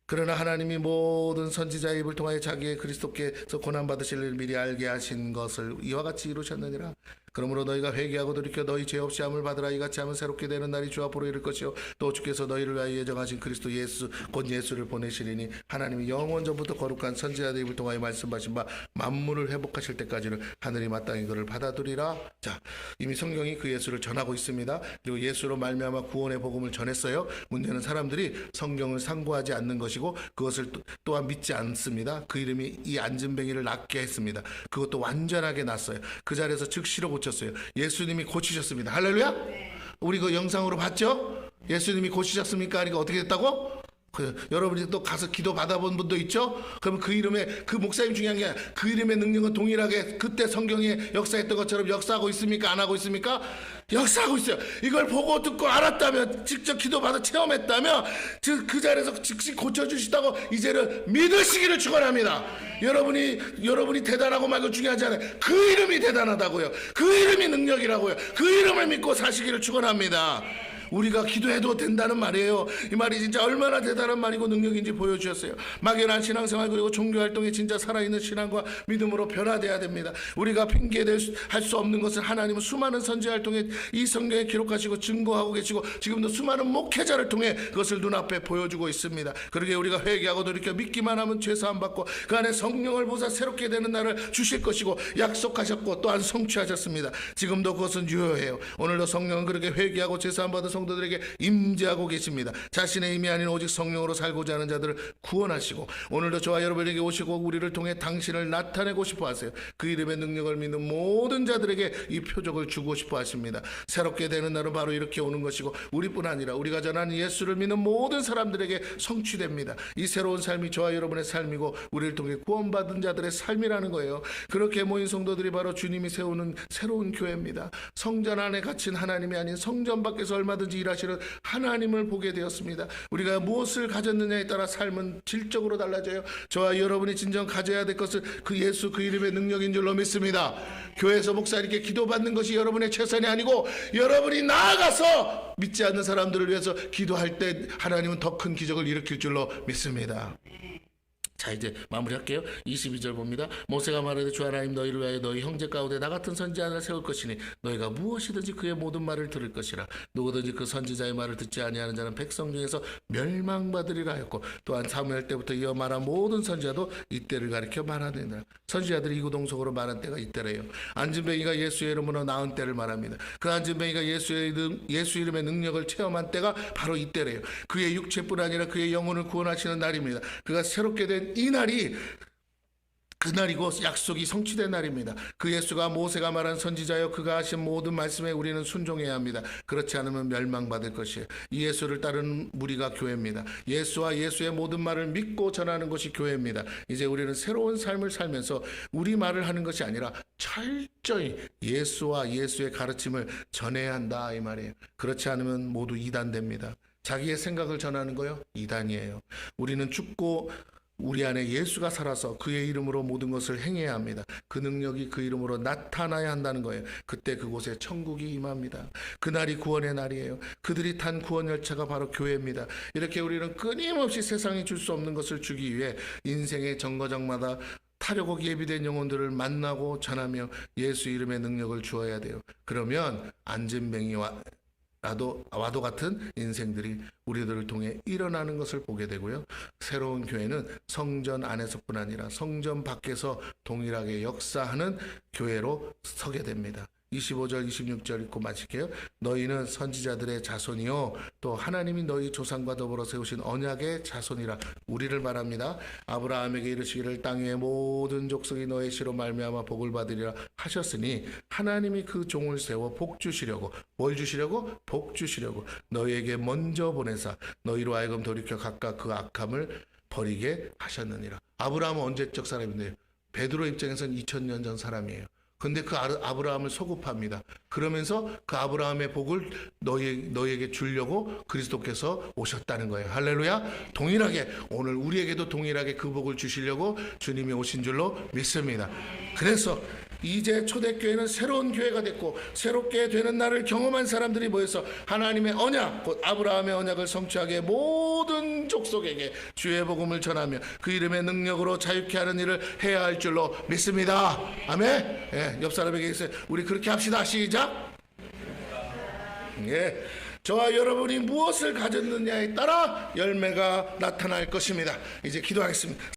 [SPEAKER 1] 그러나 하나님이 모든 선지자의 입을 통하여 자기의 그리스도께서 고난받으실 일을 미리 알게 하신 것을 이와 같이 이루셨느니라. 그러므로 너희가 회개하고 돌이켜 너희 죄 없이 함을 받으라. 이같이 하면 새롭게 되는 날이 주 앞으로 이를 것이요 또 주께서 너희를 위하여 예정하신 그리스도 예수 곧 예수를 보내시리니 하나님이 영원 전부터 거룩한 선지자의 입을 통하여 말씀하신 바 만물을 회복하실 때까지는 하늘이 마땅히 그를 받아들이라. 자, 이미 성경이 그 예수를 전하고 있습니다. 그리고 예수로 말미암아 구원의 복음을 전했어요. 문제는 사람들이 성경을 상고하지 않는 것이고 그것을 또한 믿지 않습니다. 그 이름이 이 안진뱅이를 낫게 했습니다. 그것도 완전하게 낫어요. 그 자리에서 즉시로 고쳤어요. 예수님이 고치셨습니다. 할렐루야. 우리 그 영상으로 봤죠? 예수님이 고치셨습니까? 그러니까 어떻게 됐다고? 여러분이 또 가서 기도 받아본 분도 있죠? 그럼 그 이름에, 그 목사님 중요한 게 아니라 그 이름의 능력은 동일하게 그때 성경에 역사했던 것처럼 역사하고 있습니까? 안 하고 있습니까? 역사하고 있어요. 이걸 보고 듣고 알았다면, 직접 기도받아 체험했다면 그 자리에서 즉시 고쳐주시다고 이제는 믿으시기를 축원합니다. 여러분이 대단하고 말고 중요하지 않아요. 그 이름이 대단하다고요. 그 이름이 능력이라고요. 그 이름을 믿고 사시기를 축원합니다. 우리가 기도해도 된다는 말이에요. 이 말이 진짜 얼마나 대단한 말이고 능력인지 보여주셨어요. 막연한 신앙생활 그리고 종교활동이 진짜 살아있는 신앙과 믿음으로 변화돼야 됩니다. 우리가 핑계할 수 없는 것은 하나님은 수많은 선지활동에 이 성경에 기록하시고 증거하고 계시고 지금도 수많은 목회자를 통해 그것을 눈앞에 보여주고 있습니다. 그러기에 우리가 회개하고 돌이켜 믿기만 하면 죄사함 받고 그 안에 성령을 보사 새롭게 되는 날을 주실 것이고 약속하셨고 또한 성취하셨습니다. 지금도 그것은 유효해요. 오늘도 성령은 그렇게 회개하고 죄사함 받은 성도들에게 임재하고 계십니다. 자신의 힘이 아닌 오직 성령으로 살고자 하는 자들을 구원하시고 오늘도 저와 여러분에게 오시고 우리를 통해 당신을 나타내고 싶어 하세요. 그 이름의 능력을 믿는 모든 자들에게 이 표적을 주고 싶어 하십니다. 새롭게 되는 날은 바로 이렇게 오는 것이고 우리뿐 아니라 우리가 전하는 예수를 믿는 모든 사람들에게 성취됩니다. 이 새로운 삶이 저와 여러분의 삶이고 우리를 통해 구원받은 자들의 삶이라는 거예요. 그렇게 모인 성도들이 바로 주님이 세우는 새로운 교회입니다. 성전 안에 갇힌 하나님이 아닌 성전 밖에서 얼마든지 일하시는 하나님을 보게 되었습니다. 우리가 무엇을 가졌느냐에 따라 삶은 질적으로 달라져요. 저와 여러분이 진정 가져야 될 것은 그 예수 그 이름의 능력인 줄로 믿습니다. 교회에서 목사님께 기도받는 것이 여러분의 최선이 아니고 여러분이 나아가서 믿지 않는 사람들을 위해서 기도할 때 하나님은 더 큰 기적을 일으킬 줄로 믿습니다. 자, 이제 마무리할게요. 22절 봅니다. 모세가 말하되 주 하나님 너희를 위하여 너희 형제 가운데 나 같은 선지자를 세울 것이니 너희가 무엇이든지 그의 모든 말을 들을 것이라. 누구든지 그 선지자의 말을 듣지 아니하는 자는 백성 중에서 멸망받으리라 하였고 또한 사무엘 때부터 이어 말한 모든 선지자도 이때를 가리켜 말하느니라. 선지자들이 이구동성으로 말한 때가 이때래요. 안진뱅이가 예수의 이름으로 나은 때를 말합니다. 그 안진뱅이가 예수 이름의 능력을 체험한 때가 바로 이때래요. 그의 육체뿐 아니라 그의 영혼을 구원하시는 날입니다. 그가 새롭게 된 이 날이 그날이고 약속이 성취된 날입니다. 그 예수가 모세가 말한 선지자여 그가 하신 모든 말씀에 우리는 순종해야 합니다. 그렇지 않으면 멸망받을 것이에요. 이 예수를 따르는 무리가 교회입니다. 예수와 예수의 모든 말을 믿고 전하는 것이 교회입니다. 이제 우리는 새로운 삶을 살면서 우리 말을 하는 것이 아니라 철저히 예수와 예수의 가르침을 전해야 한다 이 말이에요. 그렇지 않으면 모두 이단됩니다. 자기의 생각을 전하는 거요? 이단이에요. 우리는 죽고 우리 안에 예수가 살아서 그의 이름으로 모든 것을 행해야 합니다. 그 능력이 그 이름으로 나타나야 한다는 거예요. 그때 그곳에 천국이 임합니다. 그날이 구원의 날이에요. 그들이 탄 구원 열차가 바로 교회입니다. 이렇게 우리는 끊임없이 세상이 줄 수 없는 것을 주기 위해 인생의 정거장마다 타려고 예비된 영혼들을 만나고 전하며 예수 이름의 능력을 주어야 돼요. 그러면 안진뱅이와 와도 같은 인생들이 우리들을 통해 일어나는 것을 보게 되고요. 새로운 교회는 성전 안에서뿐 아니라 성전 밖에서 동일하게 역사하는 교회로 서게 됩니다. 25절 26절 읽고 마칠게요. 너희는 선지자들의 자손이요 또 하나님이 너희 조상과 더불어 세우신 언약의 자손이라. 우리를 말합니다. 아브라함에게 이르시기를 땅 위의 모든 족속이 너의 씨로 말미암아 복을 받으리라 하셨으니 하나님이 그 종을 세워 복 주시려고. 뭘 주시려고? 복 주시려고 너희에게 먼저 보내사 너희로 하여금 돌이켜 각각 그 악함을 버리게 하셨느니라. 아브라함은 언제적 사람인데요? 베드로 입장에서는 2000년 전 사람이에요. 근데 그 아브라함을 소급합니다. 그러면서 그 아브라함의 복을 너희에게 주려고 그리스도께서 오셨다는 거예요. 할렐루야. 동일하게 오늘 우리에게도 동일하게 그 복을 주시려고 주님이 오신 줄로 믿습니다. 그래서 이제 초대교회는 새로운 교회가 됐고 새롭게 되는 날을 경험한 사람들이 모여서 하나님의 언약 곧 아브라함의 언약을 성취하게 모든 족속에게 주의 복음을 전하며 그 이름의 능력으로 자유케 하는 일을 해야 할 줄로 믿습니다. 아멘. 예, 옆 사람에게 있어요. 우리 그렇게 합시다. 시작. 예. 저와 여러분이 무엇을 가졌느냐에 따라 열매가 나타날 것입니다. 이제 기도하겠습니다.